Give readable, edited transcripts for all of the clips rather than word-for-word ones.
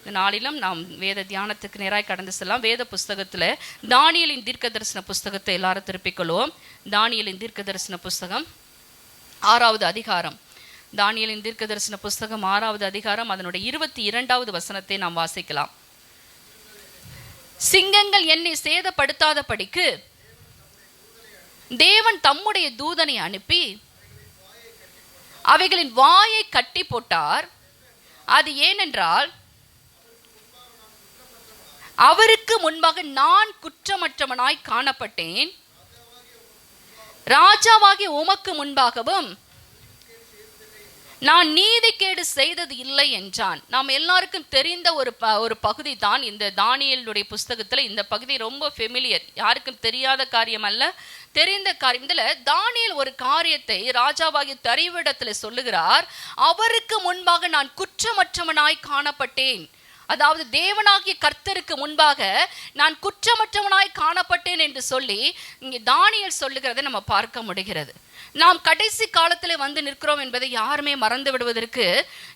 இந்த நாளிலும் நாம் வேத தியானத்துக்கு நேராக கடந்து செல்லலாம். வேத புஸ்தகத்தில் தானியேலின் தீர்க்க தரிசன புஸ்தகத்தை எல்லாரும் திருப்பிக் கொள்வோம். தானியேலின் தீர்க்க தரிசன புஸ்தகம் 6வது அதிகாரம். தானியேலின் தீர்க்க தரிசன புஸ்தகம் 6வது அதிகாரம் அதனுடைய 22வது வசனத்தை நாம் வாசிக்கலாம். சிங்கங்கள் என்னை சேதப்படுத்தாதபடிக்கு தேவன் தம்முடைய தூதனை அனுப்பி அவைகளின் வாயை கட்டி போட்டார். அது ஏனென்றால் அவருக்கு முன்பாக நான் குற்றமற்றவனாய் காணப்பட்டேன், ராஜாவாகிய உமக்கு முன்பாகவும் நான் நீதிகேடு செய்தது இல்லை என்றான். நாம் எல்லாருக்கும் தெரிந்த ஒரு பகுதி தான் இந்த தானியேலுடைய புஸ்தகத்துல. இந்த பகுதி ரொம்ப ஃபெமிலியர், யாருக்கும் தெரியாத காரியம் அல்ல, தெரிந்த காரியம். இதுல தானியேல் ஒரு காரியத்தை ராஜாவாகிய தரிவிடத்துல சொல்லுகிறார். அவருக்கு முன்பாக நான் குற்றமற்றவனாய் காணப்பட்டேன். அதாவது தேவனாகிய கர்த்தருக்கு முன்பாக நான் குற்றமற்றவனாய் காணப்பட்டேன் என்று சொல்லி இங்கே தானியேல் சொல்லுகிறதை நம்ம பார்க்க முடிகிறது. நாம் கடைசி காலத்தில் வந்து நிற்கிறோம் என்பதை யாருமே மறந்து விடுவதற்கு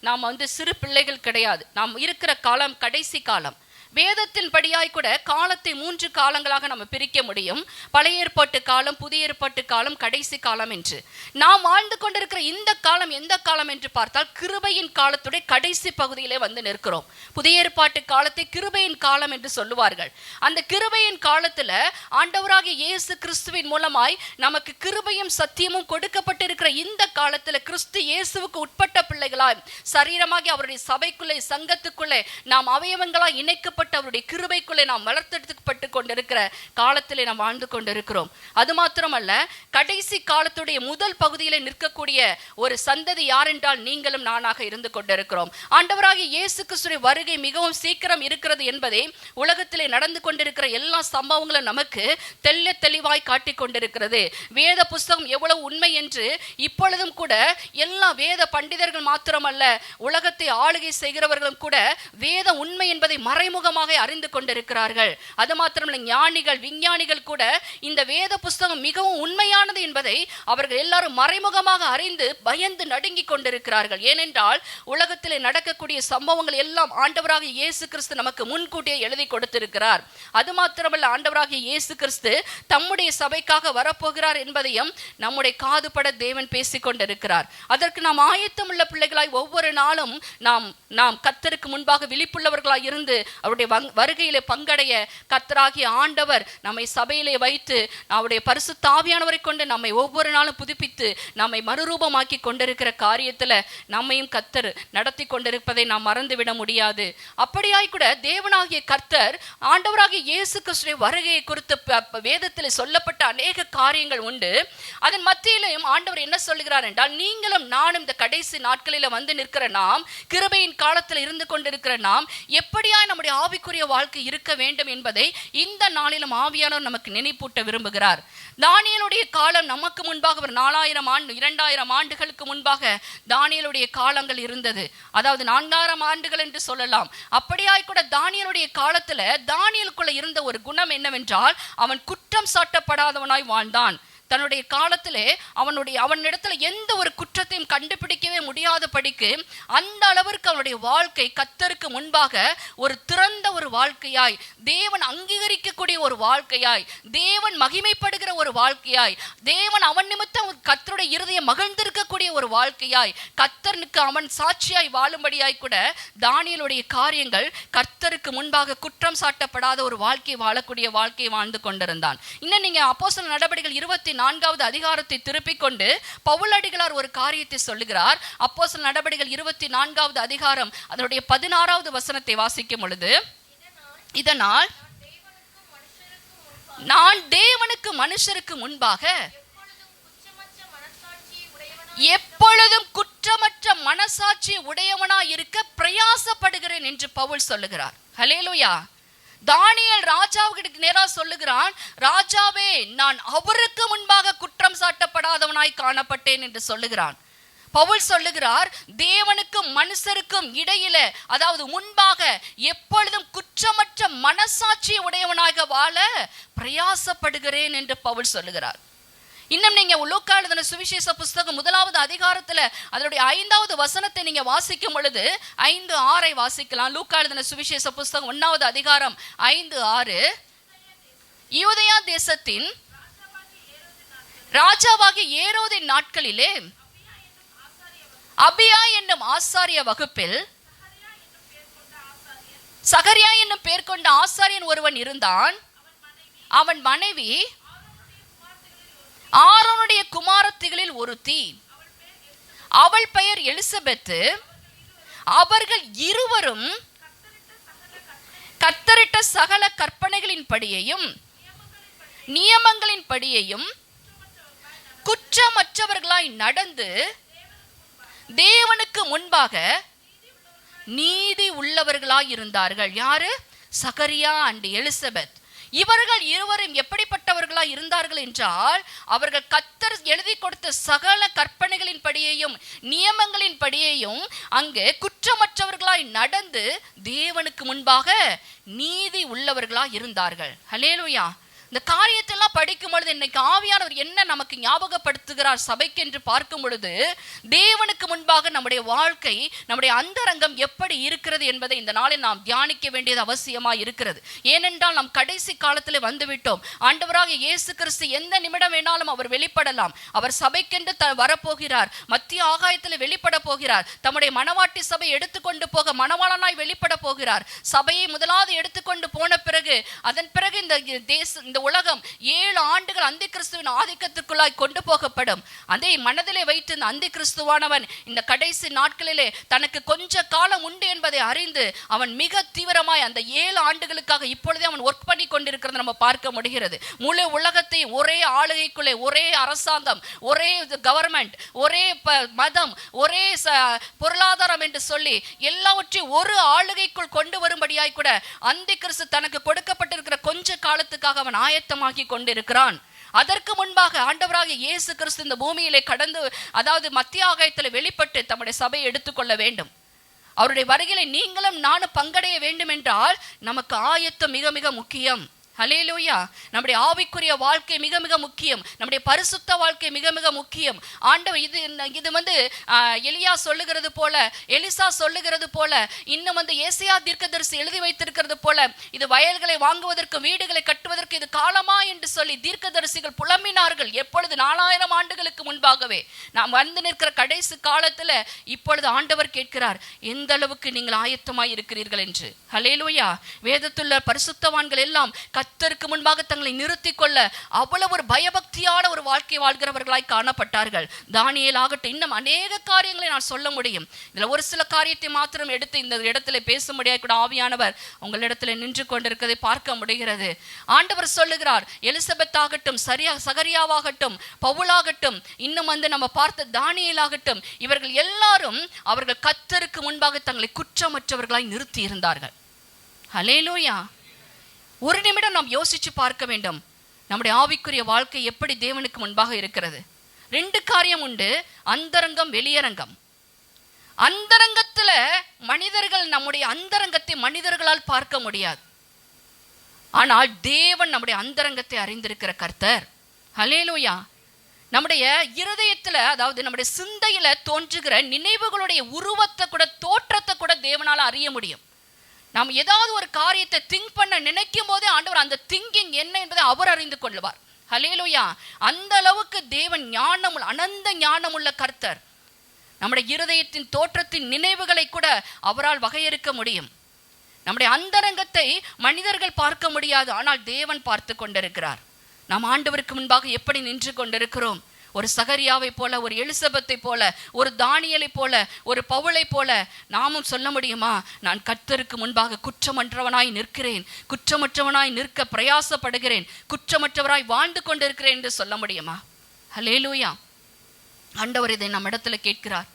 நாம் சிறு பிள்ளைகள் கிடையாது. நாம் இருக்கிற காலம் கடைசி காலம். வேதத்தின் படியாய் கூட காலத்தை 3 காலங்களாக நம்ம பிரிக்க முடியும். பழைய ஏற்பாட்டு காலம், புதிய ஏற்பாட்டு காலம், கடைசி காலம் என்று. நாம் வாழ்ந்து கொண்டிருக்கிற இந்த காலம் எந்த காலம் என்று பார்த்தால் கிருபையின் காலத்துடைய கடைசி பகுதியிலே வந்து நிற்கிறோம். புதிய ஏற்பாட்டு காலத்தை கிருபையின் காலம் என்று சொல்லுவார்கள். அந்த கிருபையின் காலத்துல ஆண்டவராகிய இயேசு கிறிஸ்துவின் மூலமாய் நமக்கு கிருபையும் சத்தியமும் கொடுக்கப்பட்டிருக்கிற இந்த காலத்துல கிறிஸ்து இயேசுவுக்கு உட்பட்ட பிள்ளைகளாய் சரீரமாகி அவருடைய சபைக்குள்ளே சங்கத்துக்குள்ளே நாம் அவயவங்களாய் இணைக்க அவருடைய கிருபைக்குள்ளே நாம் வளர்த்தெடுக்கப்பட்டு கொண்டிருக்கிற காலத்திலே நாம் வாழ்ந்து கொண்டிருக்கிறோம். அது மாத்திரமல்ல, கடைசி காலத்துடைய முதல் பகுதியிலே நிற்கக்கூடிய ஒரு சந்ததி யார் என்றால் நீங்களும் நானாக இருந்து கொண்டிருக்கிறோம். ஆண்டவராகிய இயேசு கிறிஸ்துவின் வருகை மிகவும் சீக்கிரம் இருக்கிறது என்பதை உலகத்திலே நடந்து கொண்டிருக்கிற எல்லா சம்பவங்களும் நமக்கு தெளிவாய் காட்டிக் கொண்டிருக்கிறது. வேத புஸ்தகம் எவ்வளவு உண்மை என்று இப்பொழுதும் கூட எல்லா வேத பண்டிதர்கள் மாத்திரமல்ல, உலகத்தை ஆளுகை செய்கிறவர்களும் கூட வேத உண்மை என்பதை மறைமுக அறிந்து கொண்டிருக்கிறார்கள். அது மாத்திரமல்ல, ஞானிகள் விஞ்ஞானிகள் கூட இந்த வேத புஸ்தகம் மிகவும் உண்மையானது என்பதை அவர்கள் எல்லாரும் மறைமுகமாக அறிந்து பயந்து நடுங்கி கொண்டிருக்கிறார்கள். ஏனென்றால் உலகத்தில் நடக்கக்கூடிய சம்பவங்கள் எல்லாம் ஆண்டவராகிய இயேசு கிறிஸ்து நமக்கு முன்கூட்டியே எழுதி கொடுத்திருக்கிறார். அது மாத்திரமல்ல, ஆண்டவராகிய இயேசு கிறிஸ்து தம்முடைய சபைக்காக வரப்போகிறார் என்பதையும் நம்முடைய காதுபட தேவன் பேசிக் கொண்டிருக்கிறார். அதற்கு நாம் ஆயத்தம் உள்ள பிள்ளைகளாய் ஒவ்வொரு நாளும் நாம் கர்த்தருக்கு முன்பாக விழிப்புள்ளவர்களாய் இருந்து அவருடைய வருகையிலே பங்கடைய கர்த்தராகிய ஆண்டவர் நம்மை சபையிலே வைத்து அவருடைய பரிசுத்த ஆவியானவரை கொண்டு நம்மை ஒவ்வொரு நாளும் புதுப்பித்து நம்மை மறுரூபமாக்கி கொண்டிருக்கிற காரியத்துல நம்மையும் கர்த்தர் நடத்தி கொண்டிருப்பதை நாம் மறந்துவிட முடியாது. அப்படியாய் கூட தேவனாகிய கர்த்தர் ஆண்டவராகிய இயேசு கிறிஸ்துவின் வருகையை குறித்து வேதத்தில் சொல்லப்பட்ட அநேக காரியங்கள் உண்டு. அதன் மத்தியிலையும் ஆண்டவர் என்ன சொல்லுகிறார் என்றால், நீங்களும் நானும் இந்த கடைசி நாட்களில வந்து நிற்கிற நாம், கிருபையின் காலத்தில் இருந்து கொண்டிருக்கிற நாம் எப்படியா நம்முடைய ஆவிக்குரிய வாழ்க்கை இருக்க வேண்டும் என்பதை இந்த நாளிலும் ஆவியானவர் நமக்கு நினைப்பூட்ட விரும்புகிறார். தானியேலுடைய காலம் நமக்கு முன்பாக ஒரு 4000 ஆண்டு 2000 ஆண்டுகளுக்கு முன்பாக தானியேலுடைய காலங்கள் இருந்தது. அதாவது 4000 ஆண்டுகள் என்று சொல்லலாம். அப்படியாய் கூட தானியேலுடைய காலத்துல தானியேலுக்குள்ள இருந்த ஒரு குணம் என்னவென்றால், அவன் குற்றம் சாட்டப்படாதவனாய் வாழ்ந்தான். தன்னுடைய காலத்திலே அவனிடத்துல எந்த ஒரு குற்றத்தையும் கண்டுபிடிக்கவே முடியாதபடிக்கு அந்த அளவிற்கு அவனுடைய வாழ்க்கை கர்த்தருக்கு முன்பாக ஒரு திறந்த ஒரு வாழ்க்கையாய், தேவன் அங்கீகரிக்கக்கூடிய ஒரு வாழ்க்கையாய், தேவன் மகிமைப்படுகிற ஒரு வாழ்க்கையாய், தேவன் அவன் நிமித்தம் கர்த்தருடைய இருதயம் மகிழ்ந்திருக்கக்கூடிய ஒரு வாழ்க்கையாய், கர்த்தருக்கு அவன் சாட்சியாய் வாழும்படியாய் கூட தானியேலுடைய காரியங்கள் கர்த்தருக்கு முன்பாக குற்றம் சாட்டப்படாத ஒரு வாழ்க்கை வாழக்கூடிய வாழ்க்கையை வாழ்ந்து கொண்டிருந்தான். இன்னும் நீங்க அப்போஸ்தலர் நடபடிகள் 24வது அதிகாரத்தை திருப்பிக் கொண்டு பவுலடிகளார் ஒரு காரியத்தை சொல்லுகிறார். அப்போஸ்தலர் நடபடிகள் 24வது அதிகாரம் அதனுடைய 16வது வசனத்தை வாசிக்கும் பொழுது, இதனால் நான் தேவனுக்கு மனுஷருக்கு முன்பாக எப்பொழுதும் குற்றமற்ற மனசாட்சி உடையவனாய் இருக்க பிரயாசப்படுகிறேன் என்று பவுல் சொல்லுகிறார். ஹல்லேலூயா. தானியேல் ராஜாவுக்கு நேராக சொல்லுகிறான், ராஜாவே, நான் அவருக்கு முன்பாக குற்றம் சாட்டப்படாதவனாய் காணப்பட்டேன் என்று சொல்லுகிறான். பவுல் சொல்லுகிறார், தேவனுக்கும் மனுஷருக்கும் இடையில, அதாவது முன்பாக எப்பொழுதும் குற்றமற்ற மனசாட்சி உடையவனாக வாழ பிரயாசப்படுகிறேன் என்று பவுல் சொல்லுகிறார். இன்னும் நீங்க லூக்கா எழுதின சுவிசேஷ புஸ்தகம் 1வது அதிகாரத்துல அதனுடைய 5வது வசனத்தை நீங்க வாசிக்கும் பொழுது 5:6 வாசிக்கலாம். லூக்கா எழுதின சுவிசேஷ புஸ்தகம் 1வது அதிகாரம் 5:6. யூதேயா தேசத்தின் ராஜாவாகிய ஏரோதின் நாட்களிலே அபியா என்னும் ஆசாரிய வகுப்பில் சகரியா என்னும் பேர் கொண்ட ஆசாரியன் ஒருவன் இருந்தான். அவன் மனைவி ஆரோனுடைய குமாரத்திகளில் ஒருத்தி, அவள் பெயர் எலிசபெத்து. அவர்கள் இருவரும் கர்த்தரிட்ட சகல கற்பனைகளின் படியையும் நியமங்களின் படியையும் குற்றமற்றவர்களாய் நடந்து தேவனுக்கு முன்பாக நீதி உள்ளவர்களாய் இருந்தார்கள். யாரு? சகரியா அண்ட் எலிசபெத். இவர்கள் இருவரும் எப்படிப்பட்டவர்களாய் இருந்தார்கள் என்றால், அவர்கள் கர்த்தர் எழுதி கொடுத்த சகல கற்பனைகளின் படியையும் நியமங்களின் படியையும் அங்கே குற்றமற்றவர்களாய் நடந்து தேவனுக்கு முன்பாக நீதி உள்ளவர்களாய் இருந்தார்கள். ஹல்லேலூயா. இந்த காரியத்தெல்லாம் படிக்கும் பொழுது இன்னைக்கு ஆவியானவர் என்ன நமக்கு ஞாபகப்படுத்துகிறார் சபைக்கு என்று பார்க்கும் பொழுது, தேவனுக்கு முன்பாக நம்முடைய வாழ்க்கை, நம்முடைய அந்தரங்கம் எப்படி இருக்கிறது என்பதை இந்த நாளில் நாம் தியானிக்க வேண்டியது அவசியமாக இருக்கிறது. ஏனென்றால் நாம் கடைசி காலத்தில் வந்துவிட்டோம். ஆண்டவராக இயேசு கிறிஸ்து எந்த நிமிடம் வேணாலும் அவர் வெளிப்படலாம். அவர் சபைக்கென்று வரப்போகிறார். மத்திய ஆகாயத்தில் வெளிப்பட போகிறார். தம்முடைய மணவாட்டி சபை எடுத்துக்கொண்டு போக மணவாளனாய் வெளிப்பட போகிறார். சபையை முதலாவது எடுத்துக்கொண்டு போன பிறகு அதன் பிறகு இந்த உலகம் 7 ஆண்டுகள் அந்தி கிறிஸ்துவின் ஆதிக்கத்திற்குள்ளாய் கொண்டு போகப்படும். அதை மனதிலே வைத்து இந்த அந்தி கிறிஸ்துவானவன் இந்த கடைசி நாட்களிலே தனக்கு கொஞ்ச காலம் உண்டு என்பதை அறிந்து அவன் மிக தீவிரமாய் அந்த 7 ஆண்டுகளுக்காக இப்பொழுதே அவன் ஒர்க் பண்ணி கொண்டிருக்கிறத நம்ம பார்க்க முடிகிறது. முழு உலகத்தை ஒரே ஆளுகைக்குள்ளே, ஒரே அரசாங்கம், ஒரே கவர்மெண்ட், ஒரே மதம், ஒரே பொருளாதாரம் என்று சொல்லி எல்லாவற்றையும் ஒரு ஆளுகைக்குள் கொண்டு வரும்படியாய் கூட அந்தி கிறிஸ்து தனக்கு கொடுக்கப்பட்டிருக்கிற கொஞ்ச காலத்துக்காக அவன் ஆயத்தமாக்கி கொண்டிருக்கிறான். அதற்கு முன்பாக ஆண்டவராக இயேசு கிறிஸ்து இந்த பூமியிலே கடந்து, அதாவது மத்திய ஆகாயத்தில் வெளிப்பட்டு தம்முடைய சபையை எடுத்துக்கொள்ள வேண்டும். அவருடைய வருகையிலே நீங்களும் நானும் பங்கடைய வேண்டும் என்றால் நமக்கு ஆயத்தம் மிக மிக முக்கியம். ஹல்லேலூயா. நம்முடைய ஆவிக்குரிய வாழ்க்கை மிக மிக முக்கியம். நம்முடைய பரிசுத்த வாழ்க்கை மிக மிக முக்கியம். ஆண்டவர் இது எலியா சொல்லுகிறது போல, எலிசா சொல்லுகிறது போல, இன்னும் ஏசாயா தீர்க்கதரிசி எழுதி வைத்திருக்கிறது போல, இது வயல்களை வாங்குவதற்கு, வீடுகளை கட்டுவதற்கு இது காலமா என்று சொல்லி தீர்க்கதரிசிகள் புலம்பினார்கள். எப்பொழுது? 4000 ஆண்டுகளுக்கு முன்பாகவே. நாம் வந்து நிற்கிற கடைசி காலத்துல இப்பொழுது ஆண்டவர் கேட்கிறார், எந்த அளவுக்கு நீங்கள் ஆயத்தமாய் இருக்கிறீர்கள் என்று. ஹல்லேலூயா. வேதத்துள்ள பரிசுத்தவான்கள் எல்லாம் கர்த்தருக்கு முன்பாக தங்களை நிறுத்தி கொள்ள அவ்வளவு ஒரு பயபக்தியான ஒரு வாழ்க்கை வாழ்கிறவர்களாய் காணப்பட்டார்கள். தானியேல் ஆகட்டும், இன்னும் அநேக காரியங்களை நான் சொல்ல முடியும். இதுல ஒரு சில காரியத்தை மாத்திரம் எடுத்து இந்த இடத்துல பேச முடியாது கூட ஆவியானவர் உங்களிடத்துல நின்று கொண்டிருக்கிறதை பார்க்க முடிகிறது. ஆண்டவர் சொல்லுகிறார், எலிசபெத் ஆகட்டும், சகரியாவாகட்டும், பவுலாகட்டும், இன்னும் நம்ம பார்த்த தானியேல் ஆகட்டும், இவர்கள் எல்லாரும் அவர்கள் கர்த்தருக்கு முன்பாக தங்களை குற்றமற்றவர்களாய் நிறுத்தி இருந்தார்கள். ஹல்லேலூயா. ஒரு நிமிடம் நாம் யோசிச்சு பார்க்க வேண்டும், நம்முடைய ஆவிக்குரிய வாழ்க்கை எப்படி தேவனுக்கு முன்பாக இருக்கிறது. 2 காரியம் உண்டு, அந்தரங்கம், வெளியரங்கம். அந்தரங்கத்துல மனிதர்கள் நம்முடைய அந்தரங்கத்தை மனிதர்களால் பார்க்க முடியாது. ஆனால் தேவன் நம்முடைய அந்தரங்கத்தை அறிந்திருக்கிற கர்த்தர். ஹல்லேலூயா. நம்முடைய இருதயத்துல, அதாவது நம்முடைய சிந்தையில தோன்றுகிற நினைவுகளுடைய உருவத்தை கூட, தோற்றத்தை கூட தேவனால அறிய முடியும். நாம் ஏதாவது ஒரு காரியத்தை திங்க் பண்ண நினைக்கும் போதே ஆண்டவர் அந்த திங்கிங் என்ன என்பதை அவர் அறிந்து கொள்வார். ஹல்லேலூயா. அந்த அளவுக்கு தேவன் அனந்த ஞானமுள்ள கர்த்தர். நம்முடைய இருதயத்தின் தோற்றத்தின் நினைவுகளை கூட அவரால் வகையறுக்க முடியும். நம்முடைய அந்தரங்கத்தை மனிதர்கள் பார்க்க முடியாது, ஆனால் தேவன் பார்த்து கொண்டிருக்கிறார். நாம் ஆண்டவருக்கு முன்பாக எப்படி நின்று கொண்டிருக்கிறோம்? ஒரு சகரியாவை போல, ஒரு எலிசபெத்தை போல, ஒரு தானியேலை போல, ஒரு பவுலை போல நாமும் சொல்ல முடியுமா? நான் கர்த்தருக்கு முன்பாக குற்றமற்றவனாய் நிற்கிறேன், குற்றமற்றவனாய் நிற்க பிரயாசப்படுகிறேன், குற்றமற்றவராய் வாழ்ந்து கொண்டிருக்கிறேன் என்று சொல்ல முடியுமா? ஹல்லேலூயா. ஆண்டவர் இதை நம்ம இடத்துல கேட்கிறார்.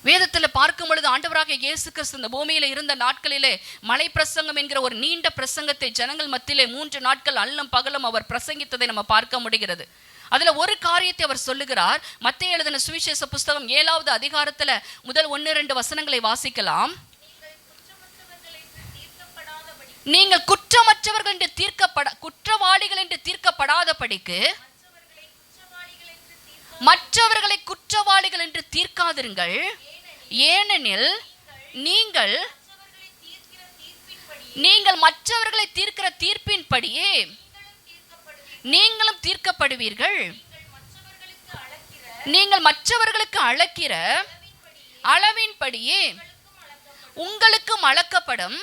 வேதத்துல பார்க்கும் பொழுது ஆண்டவராக இயேசு கிறிஸ்து இந்த பூமியில இருந்த நாட்களிலே மலை பிரசங்கம் என்கிற ஒரு நீண்ட பிரசங்கத்தை ஜனங்கள் மத்தியிலே 3 நாட்கள் அல்லும் பகலும் அவர் பிரசங்கித்ததை நம்ம பார்க்க முடிகிறது. அதுல ஒரு காரியத்தை அவர் சொல்லுகிறார். மத்தேயு எழுதின சுவிசேஷ புஸ்தகம் 7வது அதிகாரத்துல முதல் 1-2 வசனங்களை வாசிக்கலாம். நீங்கள் குற்றமற்றவர்கள் என்று குற்றவாளிகள் என்று தீர்க்கப்படாதபடிக்கு மற்றவர்களை குற்றவாளிகள் என்று தீர்க்காதிருங்கள், ஏனெனில் நீங்கள் மற்றவர்களை தீர்க்கிற தீர்ப்பின்படியே நீங்களும் தீர்க்கப்படுவீர்கள். நீங்கள் மற்றவர்களுக்கு அளக்கிற அளவின்படியே உங்களுக்கும் அளக்கப்படும்.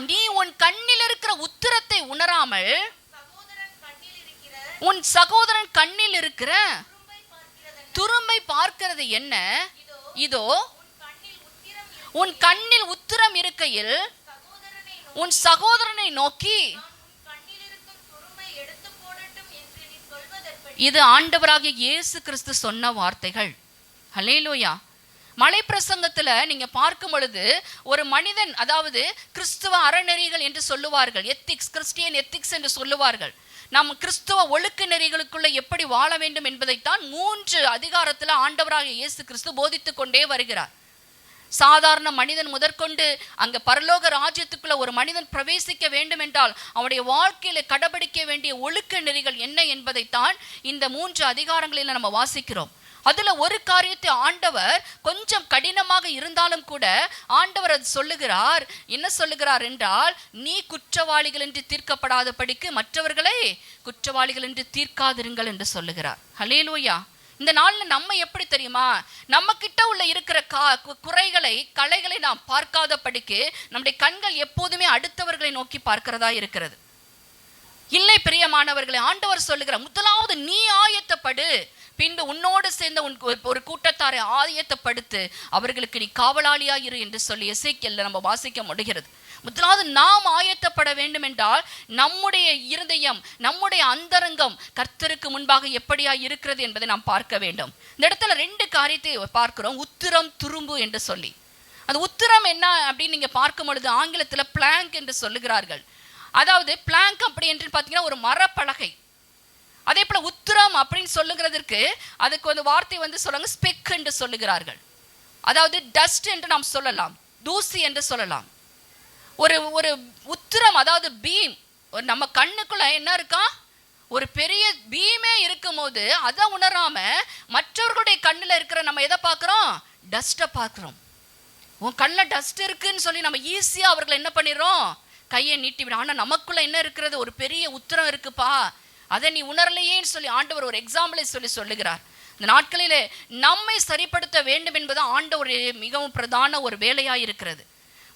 நீ உன் கண்ணில் இருக்கிற உத்திரத்தை உணராமல் உன் சகோதரன் கண்ணில் இருக்கிற துரும்பை பார்க்கிறது என்ன? இதோ உன் கண்ணில் உத்திரம் இருக்கையில் உன் சகோதரனை நோக்கி இது ஆண்டவராகிய இயேசு கிறிஸ்து சொன்ன வார்த்தைகள். ஹல்லேலூயா. மலை பிரசங்கத்துல நீங்க பார்க்கும் பொழுது ஒரு மனிதன், அதாவது கிறிஸ்துவ அறநெறிகள் என்று சொல்லுவார்கள், எத்திக்ஸ், கிறிஸ்டியன் எத்திக்ஸ் என்று சொல்லுவார்கள். நாம் கிறிஸ்துவ ஒழுக்க நெறிகளுக்குள்ள எப்படி வாழ வேண்டும் என்பதைத்தான் 3 அதிகாரத்துல ஆண்டவராகிய இயேசு கிறிஸ்து போதித்துக் கொண்டே வருகிறார். சாதாரண மனிதன் முதற்கொண்டு அங்க பரலோக ராஜ்யத்துக்குள்ள ஒரு மனிதன் பிரவேசிக்க வேண்டும் என்றால் அவனுடைய வாழ்க்கையில கடைபிடிக்க வேண்டிய ஒழுக்க நெறிகள் என்ன என்பதைத்தான் இந்த 3 அதிகாரங்களில் நம்ம வாசிக்கிறோம். அதுல ஒரு காரியத்தை ஆண்டவர் கொஞ்சம் கடினமாக இருந்தாலும் கூட ஆண்டவர் அது சொல்லுகிறார். என்ன சொல்லுகிறார் என்றால், நீ குற்றவாளிகள் என்று தீர்க்கப்படாதபடிக்கு மற்றவர்களை குற்றவாளிகள் என்று தீர்க்காதிருங்கள் என்று சொல்லுகிறார். ஹல்லேலூயா. இந்த நாள்ல நம்ம எப்படி தெரியுமா, நம்ம கிட்ட உள்ள இருக்கிற குறைகளை, கலைகளை நாம் பார்க்காதபடிக்கு நம்முடைய கண்கள் எப்போதுமே அடுத்தவர்களை நோக்கி பார்க்கிறதா இருக்கிறது. இல்லை பிரியமானவர்களை, ஆண்டவர் சொல்லுகிறார், முதலாவது நீ ஆயத்தப்படு, பின்பு உன்னோடு சேர்ந்த ஒரு கூட்டத்தாரை ஆயத்தப்படுத்து, அவர்களுக்கு நீ காவலாளியா இரு என்று சொல்லி எசேக்கியேல்ல நம்ம வாசிக்க முடிகிறது. முதலாவது நாம் ஆயத்தப்பட வேண்டும் என்றால் நம்முடைய இருதயம், நம்முடைய அந்தரங்கம் கர்த்தருக்கு முன்பாக எப்படியா இருக்கிறது என்பதை நாம் பார்க்க வேண்டும். இந்த இடத்துல 2 காரியத்தை பார்க்கிறோம், உத்திரம், துரும்பு என்று சொல்லி. அந்த உத்திரம் என்ன அப்படின்னு நீங்க பார்க்கும் பொழுது ஆங்கிலத்தில் பிளாங்க் என்று சொல்லுகிறார்கள். அதாவது பிளாங்க் அப்படி என்று பார்த்தீங்கன்னா ஒரு மரப்பலகை. அதே போல உத்திரம் அப்படின்னு சொல்லுகிறதற்கு அதுக்கு ஒரு வார்த்தை சொல்லுங்க, ஸ்பெக் என்று சொல்லுகிறார்கள். அதாவது டஸ்ட் என்று நாம் சொல்லலாம், தூசி என்று சொல்லலாம். ஒரு உத்திரம், அதாவது பீம், நம்ம கண்ணுக்குள்ள என்ன இருக்கா, ஒரு பெரிய பீமே இருக்கும் போது அதை உணராம மற்றவர்களுடைய கண்ணுல இருக்கிற நம்ம எதை பார்க்கிறோம், டஸ்ட்டை பார்க்கிறோம். உன் கண்ணில் டஸ்ட் இருக்குன்னு சொல்லி நம்ம ஈஸியா அவர்களை என்ன பண்ணிடுறோம், கையை நீட்டி விட. ஆனா நமக்குள்ள என்ன இருக்கிறது, ஒரு பெரிய உத்திரம் இருக்குப்பா, அதை நீ உணரலையேன்னு சொல்லி ஆண்டவர் ஒரு எக்ஸாம்பிளை சொல்லுகிறார். இந்த நாட்களிலே நம்மை சரிப்படுத்த வேண்டும் என்பது ஆண்டவருடைய மிகவும் பிரதான ஒரு வேலையா இருக்கிறது.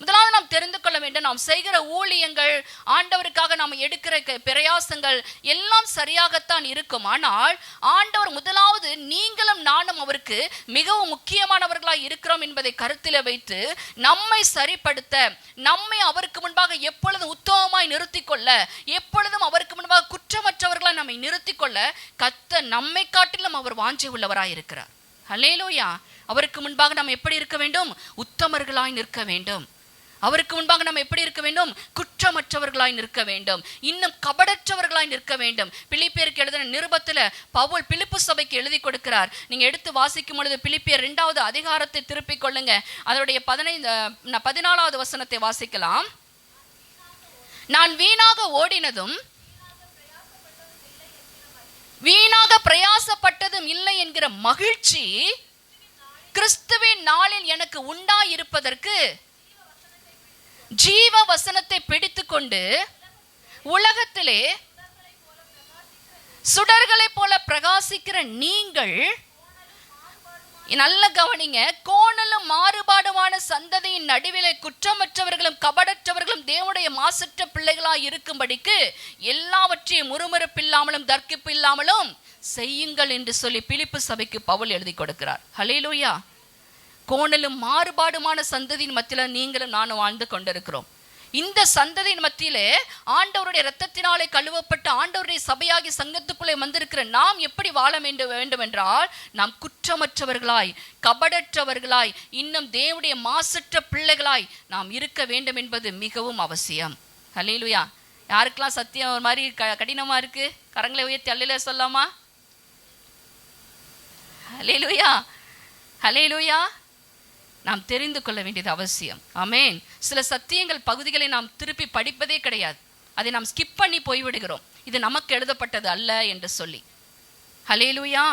முதலாவது நாம் தெரிந்து கொள்ள வேண்டும், நாம் செய்கிற ஊழியங்கள், ஆண்டவருக்காக நாம் எடுக்கிற பிரயாசங்கள் எல்லாம் சரியாகத்தான் இருக்கும். ஆனால் ஆண்டவர் முதலாவது நீங்களும் நானும் அவருக்கு மிகவும் முக்கியமானவர்களாய் இருக்கிறோம் என்பதை கருத்தில் வைத்து நம்மை சரிப்படுத்த, நம்மை அவருக்கு முன்பாக எப்பொழுது உத்தமமாய் நிறுத்திக் கொள்ள, எப்பொழுதும் அவருக்கு முன்பாக குற்றமற்றவர்களாய் நம்மை நிறுத்திக் கொள்ள கர்த்தர் நம்மை காட்டிலும் அவர் வாஞ்சை உள்ளவராய் இருக்கிறார். ஹல்லேலூயா. அவருக்கு முன்பாக நாம் எப்படி இருக்க வேண்டும், உத்தமர்களாய் நிற்க வேண்டும். அவருக்கு முன்பாக நாம் எப்படி இருக்க வேண்டும், குற்றமற்றவர்களாய் நிற்க வேண்டும், இன்னும் கபடற்றவர்களாய் நிற்க வேண்டும். பிலிப்பியருக்கு எழுதின நிருபத்தில் பவுல் பிலிப்பு சபைக்கு எழுதி கொடுக்கிறார். நீங்க எடுத்து வாசிக்கும் பொழுது பிலிப்பியர் 2வது அதிகாரத்தை திருப்பிக் கொள்ளுங்க. அதனுடைய 14வது வசனத்தை வாசிக்கலாம். நான் வீணாக ஓடினதும் வீணாக பிரயாசப்பட்டதும் இல்லை என்கிற மகிழ்ச்சி கிறிஸ்துவின் நாளில் எனக்கு உண்டாயிருப்பதற்கு ஜீவ வசனத்தை பிடித்துக் கொண்டு உலகத்திலே சுடர்களை போல பிரகாசிக்கிற நீங்கள், நல்ல கவனிங்க, கோணலும் மாறுபாடுமான சந்ததியின் நடுவிலே குற்றமற்றவர்களும் கபடற்றவர்களும் தேவனுடைய மாசற்ற பிள்ளைகளாய் இருக்கும்படிக்கு எல்லாவற்றையும் முறுமுறுப்பில்லாமலும் தர்க்கிப்பு இல்லாமலும் செய்யுங்கள் என்று சொல்லி பிலிப்பு சபைக்கு பவுல் எழுதி கொடுக்கிறார். ஹல்லேலூயா. கோணலும் மாறுபாடுமான சந்ததியின் மத்தியில் நீங்களும் நானும் வாழ்ந்து கொண்டிருக்கிறோம். இந்த சந்ததியின் மத்தியிலே ஆண்டவருடைய இரத்தத்தினாலே கழுவப்பட்ட ஆண்டவருடைய சபையாகி சங்கத்துக்குள்ளே வந்திருக்கிற நாம் எப்படி வாழ வேண்டும் என்றால், நாம் குற்றமற்றவர்களாய், கபடற்றவர்களாய், இன்னும் தேவனுடைய மாசற்ற பிள்ளைகளாய் நாம் இருக்க வேண்டும் என்பது மிகவும் அவசியம். ஹல்லேலூயா. யாருக்கெல்லாம் சத்தியம் ஒரு மாதிரி கடினமா இருக்கு, கரங்களை உயர்த்தி அல்லேலூயா சொல்லாமா? ஹல்லேலூயா, ஹல்லேலூயா. நாம் தெரிந்து கொள்ள வேண்டியது அவசியம். ஆமென். சில சத்தியங்கள் பகுதிகளை நாம் திருப்பி படிப்பதே கிடையாது. அதை நாம் ஸ்கிப் பண்ணி போய்விடுகிறோம். இது நமக்கு எழுதப்பட்டது அல்ல என்று சொல்லி. ஹல்லேலூயா.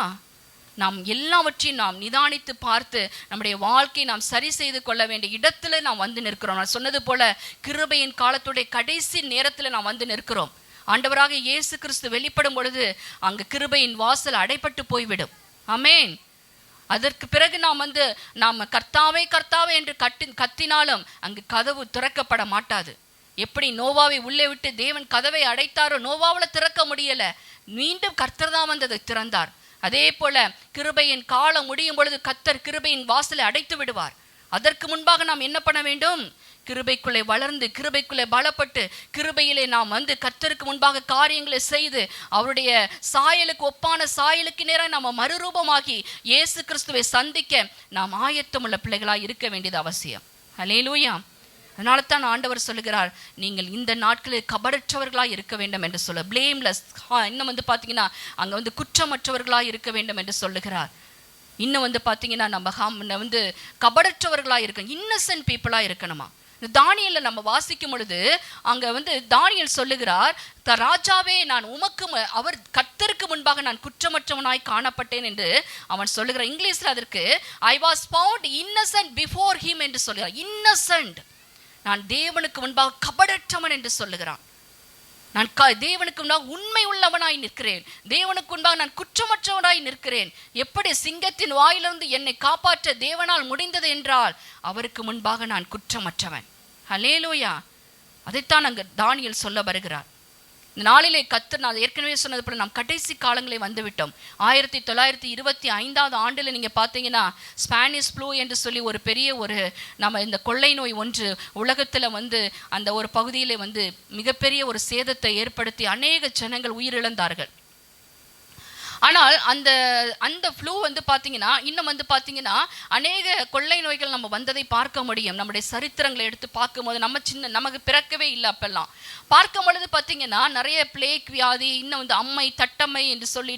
நாம் எல்லாவற்றையும் நாம் நிதானித்து பார்த்து நம்முடைய வாழ்க்கையை நாம் சரி செய்து கொள்ள வேண்டிய இடத்துல நாம் வந்து நிற்கிறோம். நான் சொன்னது போல கிருபையின் காலத்துடைய கடைசி நேரத்தில் நாம் வந்து நிற்கிறோம். ஆண்டவராக இயேசு கிறிஸ்து வெளிப்படும் பொழுது அங்கு கிருபையின் வாசல் அடைபட்டு போய்விடும். ஆமென். அதற்கு பிறகு நாம் கர்த்தாவே கர்த்தாவே என்று கத்தினாலும் அங்கு கதவு திறக்கப்பட மாட்டாது. எப்படி நோவாவை உள்ளே விட்டு தேவன் கதவை அடைத்தாரோ, நோவாவில் திறக்க முடியல, மீண்டும் கர்த்தர் தான் வந்து அதை திறந்தார். அதே போல கிருபையின் காலம் முடியும் பொழுது கர்த்தர் கிருபையின் வாசலை அடைத்து விடுவார். அதற்கு முன்பாக நாம் என்ன பண்ண வேண்டும்? கிருபைக்குள்ளே வளர்ந்து, கிருபைக்குள்ளே பலப்பட்டு, கிருபையிலே நாம் கர்த்தருக்கு முன்பாக காரியங்களை செய்து அவருடைய சாயலுக்கு ஒப்பான சாயலுக்கு நேராக நாம் மறுரூபமாகி இயேசு கிறிஸ்துவை சந்திக்க நாம் ஆயத்தமுள்ள பிள்ளைகளாய் இருக்க வேண்டியது அவசியம். ஹல்லேலூயா. அதனால தான் ஆண்டவர் சொல்லுகிறார், நீங்கள் இந்த நாட்களில் கபடற்றவர்களாக இருக்க வேண்டும் என்று சொல்ல, பிளேம்லெஸ். இன்னும் பார்த்தீங்கன்னா அங்கே குற்றமற்றவர்களாக இருக்க வேண்டும் என்று சொல்லுகிறார். இன்னும் பார்த்தீங்கன்னா நம்ம கபடற்றவர்களாக இருக்கணும், இன்னசென்ட் பீப்புளாக இருக்கணுமா. இந்த தானியேலில் நம்ம வாசிக்கும் பொழுது அங்கே தானியேல் சொல்லுகிறார், ராஜாவே நான் அவர் கர்த்தருக்கு முன்பாக நான் குற்றமற்றவனாய் காணப்பட்டேன் என்று அவன் சொல்லுகிறார். இங்கிலீஷில் அதற்கு I was found Innocent before him என்று சொல்லுகிறார். இன்னசென்ட், நான் தேவனுக்கு முன்பாக கபடற்றவன் என்று சொல்லுகிறான். நான் தேவனுக்கு முன்பாக உண்மை உள்ளவனாய் நிற்கிறேன், தேவனுக்கு முன்பாக நான் குற்றமற்றவனாய் நிற்கிறேன். எப்படி சிங்கத்தின் வாயிலிருந்து என்னை காப்பாற்ற தேவனால் முடிந்தது என்றால் அவருக்கு முன்பாக நான் குற்றமற்றவன். ஹல்லேலூயா. அதைத்தான் அங்கு தானியேல் சொல்ல வருகிறார். இந்த நாளிலே கர்த்தர், நான் ஏற்கனவே சொன்னது போல நாம் கடைசி காலங்களே வந்துவிட்டோம். 1925 ஆண்டில் நீங்கள் பார்த்தீங்கன்னா ஸ்பானிஷ் ஃப்ளூ என்று சொல்லி ஒரு பெரிய நம்ம இந்த கொள்ளை நோய் ஒன்று உலகத்தில் அந்த ஒரு பகுதியிலே மிகப்பெரிய ஒரு சேதத்தை ஏற்படுத்தி அநேக ஜனங்கள் உயிரிழந்தார்கள். ஆனால் அந்த ஃப்ளூ பார்த்தீங்கன்னா இன்னும் பார்த்தீங்கன்னா அநேக கொள்ளை நோய்கள் நம்ம வந்ததை பார்க்க முடியும். நம்முடைய சரித்திரங்களை எடுத்து பார்க்கும்போது நமக்கு பிறக்கவே இல்லை அப்பெல்லாம் பார்க்கும் பொழுது பார்த்தீங்கன்னா நிறைய பிளேக் வியாதி, இன்னும் அம்மை, தட்டம்மை என்று சொல்லி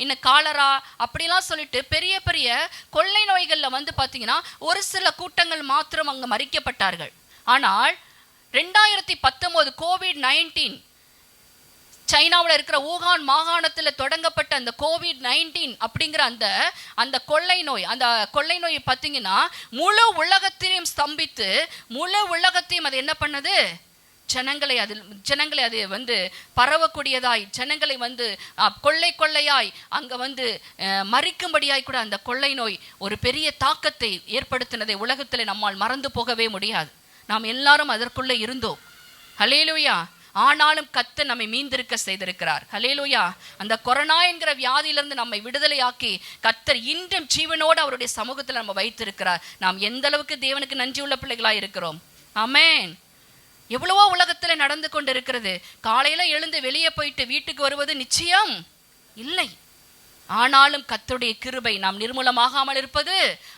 இன்னும் காலரா அப்படிலாம் சொல்லிட்டு பெரிய பெரிய கொள்ளை நோய்களில் பார்த்தீங்கன்னா ஒரு சில கூட்டங்கள் மாத்திரம் அங்கே மறிக்கப்பட்டார்கள். ஆனால் 2019 COVID-19 சைனாவில் இருக்கிற ஊகான் மாகாணத்தில் தொடங்கப்பட்ட அந்த COVID-19 அப்படிங்கிற அந்த கொள்ளை நோய் பார்த்தீங்கன்னா முழு உலகத்தையும் ஸ்தம்பித்து, முழு உலகத்தையும் அது என்ன பண்ணது? ஜனங்களை அது பரவக்கூடியதாய், ஜனங்களை கொள்ளையாய் அங்கே மறிக்கும்படியாய் கூட அந்த கொள்ளை நோய் ஒரு பெரிய தாக்கத்தை ஏற்படுத்தினதை உலகத்தில் நம்மால் மறந்து போகவே முடியாது. நாம் எல்லாரும் அதற்குள்ளே இருந்தோம். ஹல்லேலூயா. ஆனாலும் கர்த்தர் நம்மை மீந்திருக்க செய்திருக்கிறார். ஹல்லேலூயா. அந்த கொரோனா என்கிற வியாதியிலிருந்து நம்மை விடுதலையாக்கி கர்த்தர் இன்றும் ஜீவனோடு அவருடைய சமூகத்தில் நம்ம வைத்திருக்கிறார். நாம் எந்த அளவுக்கு தேவனுக்கு நன்றி உள்ள பிள்ளைகளாக இருக்கிறோம். ஆமென். எவ்வளவோ உலகத்தில் நடந்து கொண்டு இருக்கிறது. காலையில எழுந்து வெளியே போயிட்டு வீட்டுக்கு வருவது நிச்சயம் இல்லை. ஆனாலும் கர்த்தருடைய கிருபை, நாம் நிர்மூலமாகாமல் இருப்பது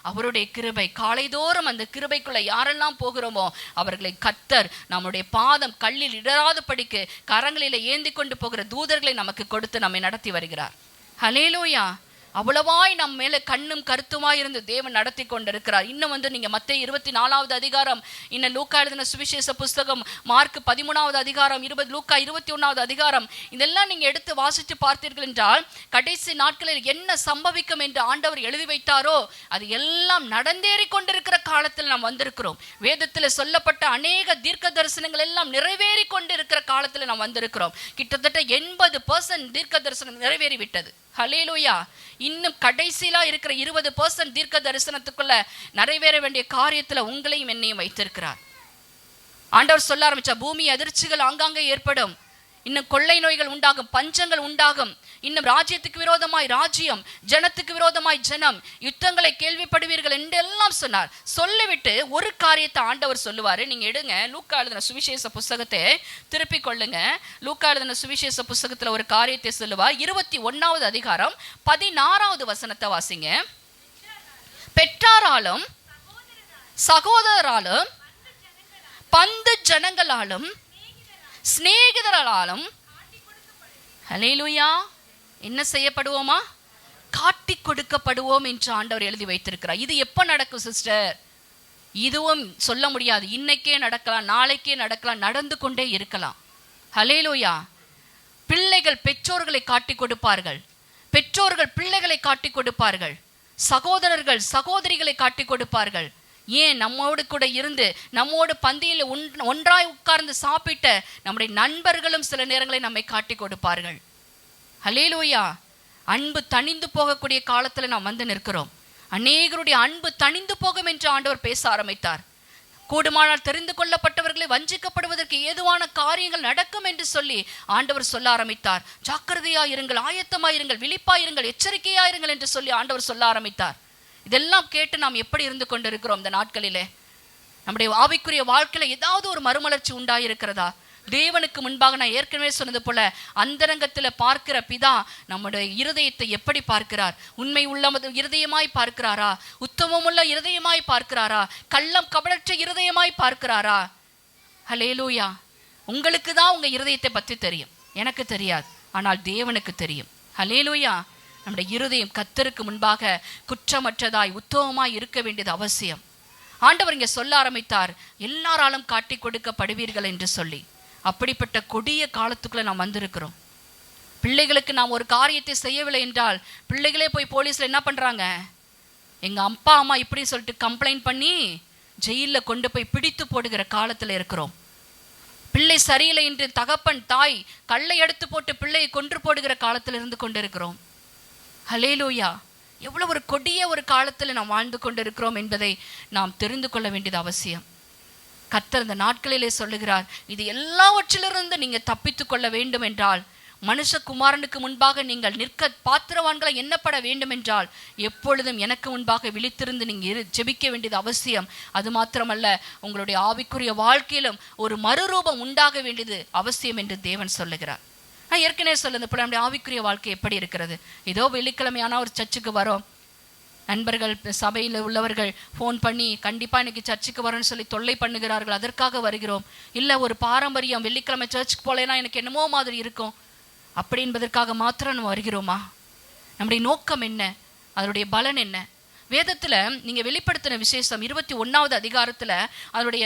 அவருடைய கிருபை. காலைதோறும் அந்த கிருபைக்குள்ள யாரெல்லாம் போகிறோமோ அவர்களை கர்த்தர் நம்முடைய பாதம் கல்லில் இடராது படிக்கு கரங்களில ஏந்தி கொண்டு போகிற தூதர்களை நமக்கு கொடுத்து நம்மை நடத்தி வருகிறார். ஹல்லேலூயா. அவ்வளவாய் நம்ம மேல கண்ணும் கருத்துமாய் இருந்து தேவன் நடத்தி கொண்டிருக்கிறார். இன்னும் நீங்க மத்தேயு 24வது அதிகாரம், இன்னும் லூக்கா எழுதின சுவிசேஷ புஸ்தகம், மார்க் 13வது அதிகாரம், லூக்கா 21வது அதிகாரம், இதெல்லாம் நீங்க எடுத்து வாசித்து பார்த்தீர்கள் என்றால் கடைசி நாட்களில் என்ன சம்பவிக்கும் என்று ஆண்டவர் எழுதி வைத்தாரோ அது எல்லாம் நடந்தேறி கொண்டிருக்கிற காலத்தில் நாம் வந்திருக்கிறோம். வேதத்தில் சொல்லப்பட்ட அநேக தீர்க்க தரிசனங்கள் எல்லாம் நிறைவேறி கொண்டிருக்கிற காலத்தில் நாம் வந்திருக்கிறோம். கிட்டத்தட்ட 80% தீர்க்க தரிசனம் நிறைவேறிவிட்டது. ஹல்லேலூயா. இன்னும் கடைசியில இருக்கிற 20% தீர்க்க தரிசனத்துக்குள்ள நிறைவேற வேண்டிய காரியத்துல உங்களையும் என்னையும் வைத்திருக்கிறார். ஆண்டவர் சொல்ல ஆரம்பிச்சா, பூமி அதிர்ச்சிகள் ஆங்காங்கே ஏற்படும், இன்னும் கொள்ளை நோய்கள் உண்டாகும், பஞ்சங்கள் உண்டாகும், இன்னும் ராஜ்யத்துக்கு விரோதமாய் ராஜ்யம், ஜனத்துக்கு விரோதமாய் ஜனம், யுத்தங்களை கேள்விப்படுவீர்கள் என்றெல்லாம் சொன்னார். சொல்லிவிட்டு ஒரு காரியத்தை ஆண்டவர் சொல்லுவாரு. நீங்க எடுங்க, லூக்கா எழுதின சுவிசேஷ புஸ்தகத்தை திருப்பிக் கொள்ளுங்க. லூக்கா எழுதின சுவிசேஷ புஸ்தகத்துல ஒரு காரியத்தை சொல்லுவார். 21வது அதிகாரம் 16வது வசனத்தை வாசிங்க. பெற்றாராலும் சகோதரராலும் பந்து ஜனங்களாலும் சிநேகிதராலும் ஹல்லேலூயா என்ன செய்யப்படுவோமா? காட்டி கொடுக்கப்படுவோம் என்று ஆண்டவர் எழுதி வைத்திருக்கிறார். இது எப்ப நடக்கும் சிஸ்டர்? இதுவும் சொல்ல முடியாது. இன்னைக்கே நடக்கலாம், நாளைக்கே நடக்கலாம், நடந்து கொண்டே இருக்கலாம். ஹல்லேலூயா. பிள்ளைகள் பெற்றோர்களை காட்டி கொடுப்பார்கள், பெற்றோர்கள் பிள்ளைகளை காட்டி கொடுப்பார்கள், சகோதரர்கள் சகோதரிகளை காட்டி கொடுப்பார்கள். ஏன் நம்மோடு கூட இருந்து நம்மோடு பந்தியில் ஒன்றாய் உட்கார்ந்து சாப்பிட்ட நம்முடைய நண்பர்களும் சில நேரங்களை நம்மை காட்டி கொடுப்பார்கள். ஹல்லேலூயா. அன்பு தணிந்து போகக்கூடிய காலத்துல நாம் வந்து நிற்கிறோம். அநேகருடைய அன்பு தணிந்து போகும் என்று ஆண்டவர் பேச ஆரம்பித்தார். கூடுமானால் தெரிந்து கொள்ளப்பட்டவர்களை வஞ்சிக்கப்படுவதற்கு ஏதுவான காரியங்கள் நடக்கும் என்று சொல்லி ஆண்டவர் சொல்ல ஆரம்பித்தார். ஜாக்கிரதையாயிருங்கள், ஆயத்தமாயிருங்கள், விழிப்பாயிருங்கள், எச்சரிக்கையாயிருங்கள் என்று சொல்லி ஆண்டவர் சொல்ல ஆரம்பித்தார். இதெல்லாம் கேட்டு நாம் எப்படி இருந்து கொண்டிருக்கிறோம் இந்த நாட்களிலே? நம்முடைய ஆவிக்குரிய வாழ்க்கையில ஏதாவது ஒரு மறுமலர்ச்சி உண்டாயிருக்கிறதா? தேவனுக்கு முன்பாக நான் ஏற்கனவே சொன்னது போல அந்தரங்கத்தில் பார்க்கிற பிதா நம்முடைய இருதயத்தை எப்படி பார்க்கிறார்? உண்மை உள்ள இருதயமாய் பார்க்கிறாரா? உத்தமமுள்ள இருதயமாய் பார்க்கிறாரா? கள்ளம் கபடற்ற இருதயமாய் பார்க்கிறாரா? ஹல்லேலூயா. உங்களுக்கு தான் உங்க இருதயத்தை பற்றி தெரியும், எனக்கு தெரியாது, ஆனால் தேவனுக்கு தெரியும். ஹல்லேலூயா. நம்முடைய இருதயம் கர்த்தருக்கு முன்பாக குற்றமற்றதாய் உத்தமமாய் இருக்க வேண்டியது அவசியம். ஆண்டவர் இங்கே சொல்ல ஆரம்பித்தார், எல்லாராலும் காட்டி கொடுக்கப்படுவீர்கள் என்று சொல்லி. அப்படிப்பட்ட கொடிய காலத்துக்குள்ள நாம் வந்திருக்கிறோம். பிள்ளைகளுக்கு நாம் ஒரு காரியத்தை செய்யவில்லை என்றால் பிள்ளைகளே போய் போலீஸ்ல என்ன பண்றாங்க, எங்க அப்பா அம்மா இப்படி சொல்லிட்டு கம்ப்ளைண்ட் பண்ணி ஜெயில கொண்டு போய் பிடித்து போடுகிற காலத்துல இருக்கிறோம். பிள்ளை சரியில்லை என்று தகப்பன் தாய் கல்லை எடுத்து போட்டு பிள்ளையை கொன்று போடுகிற காலத்தில் இருந்து கொண்டிருக்கிறோம். ஹல்லேலூயா. எவ்வளவு ஒரு கொடிய ஒரு காலத்தில் நாம் வாழ்ந்து கொண்டிருக்கிறோம் என்பதை நாம் தெரிந்து கொள்ள வேண்டியது அவசியம். கர்த்தர் இந்த நாட்களிலே சொல்லுகிறார், இது எல்லாவற்றிலிருந்து நீங்க தப்பித்து கொள்ள வேண்டும் என்றால், மனுஷகுமாரனுக்கு முன்பாக நீங்கள் நிற்க பாத்திரவான்களை எண்ணப்பட வேண்டும் என்றால், எப்பொழுதும் எனக்கு முன்பாக விழித்திருந்து நீங்க ஜெபிக்க வேண்டியது அவசியம். அது மாத்திரமல்ல, உங்களுடைய ஆவிக்குரிய வாழ்க்கையிலும் ஒரு மறுரூபம் உண்டாக வேண்டியது அவசியம் என்று தேவன் சொல்லுகிறார். நான் ஏற்கனவே சொல்லுது போல நம்முடைய ஆவிக்குரிய வாழ்க்கை எப்படி இருக்கிறது? ஏதோ வெள்ளிக்கிழமையான ஒரு சர்ச்சுக்கு வரோம், நண்பர்கள் சபையில் உள்ளவர்கள் ஃபோன் பண்ணி கண்டிப்பாக இன்னைக்கு சர்ச்சுக்கு வரணும்னு சொல்லி தொல்லை பண்ணுகிறார்கள், அதற்காக வருகிறோம். இல்லை ஒரு பாரம்பரியம், வெள்ளிக்கிழமை சர்ச்சுக்கு போலேன்னா எனக்கு என்னமோ மாதிரி இருக்கும் அப்படி என்பதற்காக மாத்திரம் நம்ம வருகிறோமா? நம்முடைய நோக்கம் என்ன? அதனுடைய பலன் என்ன? வேதத்தில் நீங்கள் வெளிப்படுத்தின விசேஷம் 21வது அதிகாரத்தில் அதனுடைய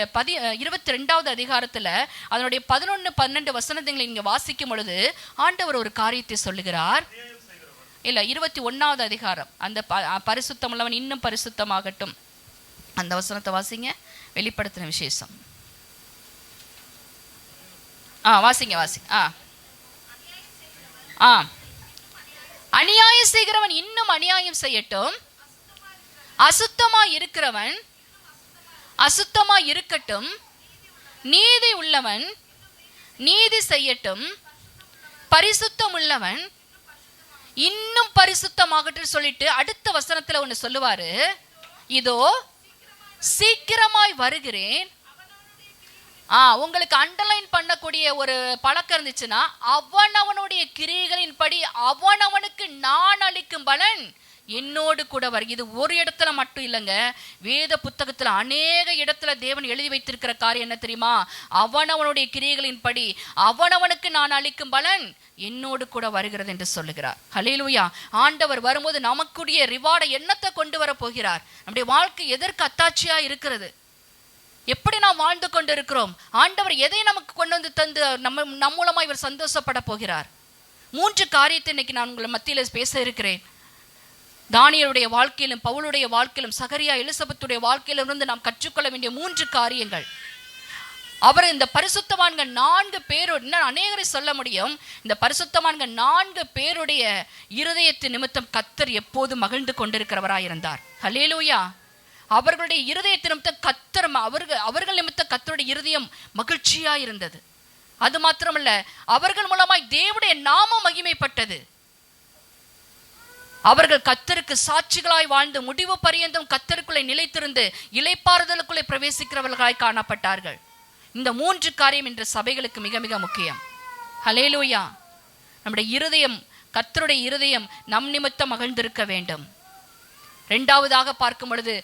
22வது அதிகாரத்தில் அதனுடைய 11-12 வசனங்களை நீங்கள் வாசிக்கும் பொழுது ஆண்டவர் ஒரு காரியத்தை சொல்லுகிறார். இல்லை, 21வது அதிகாரம், அந்த பரிசுத்தம் உள்ளவன் இன்னும் பரிசுத்தமாகட்டும், அந்த வசனத்தை வாசிங்க. வெளிப்படுத்தின விசேஷம் வாசிங்க வாசிங்க. அநியாயம் செய்கிறவன் இன்னும் அநியாயம் செய்யட்டும், அசுத்தமாய் இருக்கிறவன் அசுத்தமாய் இருக்கட்டும், நீதி உள்ளவன் நீதி செய்யட்டும், பரிசுத்தம் உள்ளவன் இன்னும் பரிசுத்தமாகட்டும் சொல்லிட்டு அடுத்த வசனத்துல ஒண்ணு சொல்லுவாரு, இதோ சீக்கிரமாய் வருகிறேன். உங்களுக்கு அண்டர்லைன் பண்ணக்கூடிய ஒரு பழக்கம் இருந்துச்சுன்னா, அவனுடைய கிரியைகளின் படி அவனுக்கு நான் அளிக்கும் பலன் என்னோடு கூட இது ஒரு இடத்துல மட்டும் இல்லைங்க, வேத புத்தகத்துல அநேக இடத்துல தேவன் எழுதி வைத்திருக்கிற காரியம் என்ன தெரியுமா? அவனுடைய கிரியைகளின் படி அவனுக்கு நான் அளிக்கும் பலன் என்னோடு கூட வருகிறது என்று சொல்லுகிறார். ஹல்லேலூயா. ஆண்டவர் வரும்போது நமக்குடைய ரிவார்டை என்னத்தை கொண்டு வர போகிறார்? நம்முடைய வாழ்க்கை எதற்கு அத்தாட்சியா இருக்கிறது? எப்படி நாம் வாழ்ந்து கொண்டு இருக்கிறோம்? ஆண்டவர் எதை நமக்கு கொண்டு வந்து தந்து நம் மூலமா இவர் சந்தோஷப்பட போகிறார்? 3 காரியத்தை இன்னைக்கு நான் உங்களை மத்தியில பேச இருக்கிறேன். தானியேலுடைய வாழ்க்கையிலும் பவுலுடைய வாழ்க்கையிலும் சகரியா எலிசபெத்துடைய வாழ்க்கையிலும் இருந்து நாம் கற்றுக்கொள்ள வேண்டிய 3 காரியங்கள். அவர் இந்த பரிசுத்தவான்கள் 4 பேரோடு, இன்னும் அநேகரை சொல்ல முடியும், இந்த பரிசுத்தவான்கள் 4 பேருடைய இருதயத்தின் நிமித்தம் கர்த்தர் எப்போது மகிழ்ந்து கொண்டிருக்கிறவராயிருந்தார். ஹல்லேலூயா. அவர்களுடைய இருதயத்தின் நிமித்தம் கர்த்தர் அவர்கள் நிமித்தம் கர்த்தருடைய இருதயம் மகிழ்ச்சியா இருந்தது. அது மாத்திரமல்ல, அவர்கள் மூலமாய் தேவனுடைய நாமம் மகிமைப்பட்டது. அவர்கள் கர்த்தருக்கு சாட்சிகளாய் வாழ்ந்து முடிவு பரியந்தம் கர்த்தருக்குள்ளே நிலைத்திருந்து இளைப்பாறுதலுக்குள்ளே பிரவேசிக்கிறவர்களாய் காணப்பட்டார்கள். இந்த 3 காரியம் இன்று சபைகளுக்கு மிக மிக முக்கியம். ஹல்லேலூயா. நம்முடைய இருதயம், கர்த்தருடைய இருதயம் நம் நிமித்தம் மகிழ்ந்திருக்க வேண்டும். 2வதாக பார்க்கும் பொழுது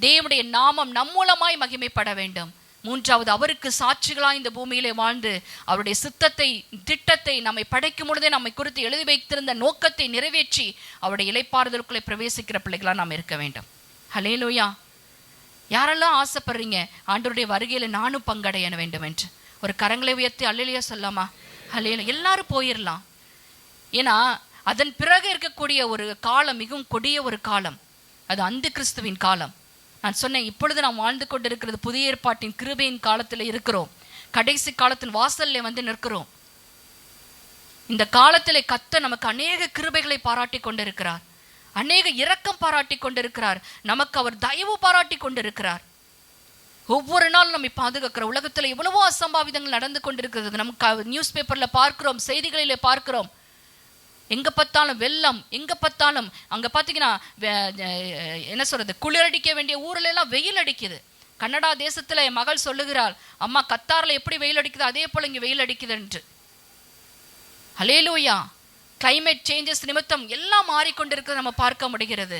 தேவனுடைய நாமம் நம் மூலமாய் மகிமைப்பட வேண்டும். 3வது, அவருக்கு சாட்சிகளாய் இந்த பூமியிலே வாழ்ந்து அவருடைய சித்தத்தை திட்டத்தை நம்மை படைக்கும் பொழுதே நம்மை குறித்து எழுதி வைத்திருந்த நோக்கத்தை நிறைவேற்றி அவருடைய இளைப்பாறுதலுக்குள்ளே பிரவேசிக்கிற பிள்ளைகளாக நாம் இருக்க வேண்டும். ஹல்லேலூயா. யாரெல்லாம் ஆசைப்படுறீங்க ஆண்டவருடைய வருகையில நானும் பங்கடைய வேண்டும் என்று? ஒரு கரங்களை உயர்த்தி அல்லேலூயா சொல்லாமா? அல்லேலூயா. எல்லாரும் போயிடலாம். ஏன்னா அதன் பிறகு இருக்கக்கூடிய ஒரு காலம் மிகவும் கொடிய ஒரு காலம், அது அந்த கிறிஸ்துவின் காலம். நான் சொன்னேன், இப்பொழுது நாம் வாழ்ந்து கொண்டிருக்கிறது புதிய ஏற்பாட்டின் கிருபையின் காலத்தில் இருக்கிறோம். கடைசி காலத்தின் வாசல்ல வந்து நிற்கிறோம். இந்த காலத்திலே கர்த்தர் நமக்கு அநேக கிருபைகளை பாராட்டி கொண்டிருக்கிறார், அநேக இரக்கம் பாராட்டி கொண்டிருக்கிறார், நமக்கு அவர் தயவு பாராட்டி கொண்டிருக்கிறார். ஒவ்வொரு நாளும் நம்மை பாதுகாக்கிற உலகத்தில் எவ்வளவோ அசம்பாவிதங்கள் நடந்து கொண்டிருக்கிறது. நமக்கு நியூஸ் பேப்பர்ல பார்க்கிறோம், செய்திகளிலே பார்க்கிறோம். எங்க பார்த்தாலும் வெள்ளம், எங்க பார்த்தாலும் அங்க பாத்தீங்கன்னா என்ன சொல்றது, குளிரடிக்க வேண்டிய ஊர்ல எல்லாம் வெயில் அடிக்குது. கனடா தேசத்துல என் மகள் சொல்லுகிறாள், அம்மா கத்தார்ல எப்படி வெயில் அடிக்குது அதே போல இங்க வெயில் அடிக்குது என்று. ஹல்லேலூயா. கிளைமேட் சேஞ்சஸ் நிமித்தம் எல்லாம் மாறிக்கொண்டிருக்கிறது நம்ம பார்க்க முடிகிறது.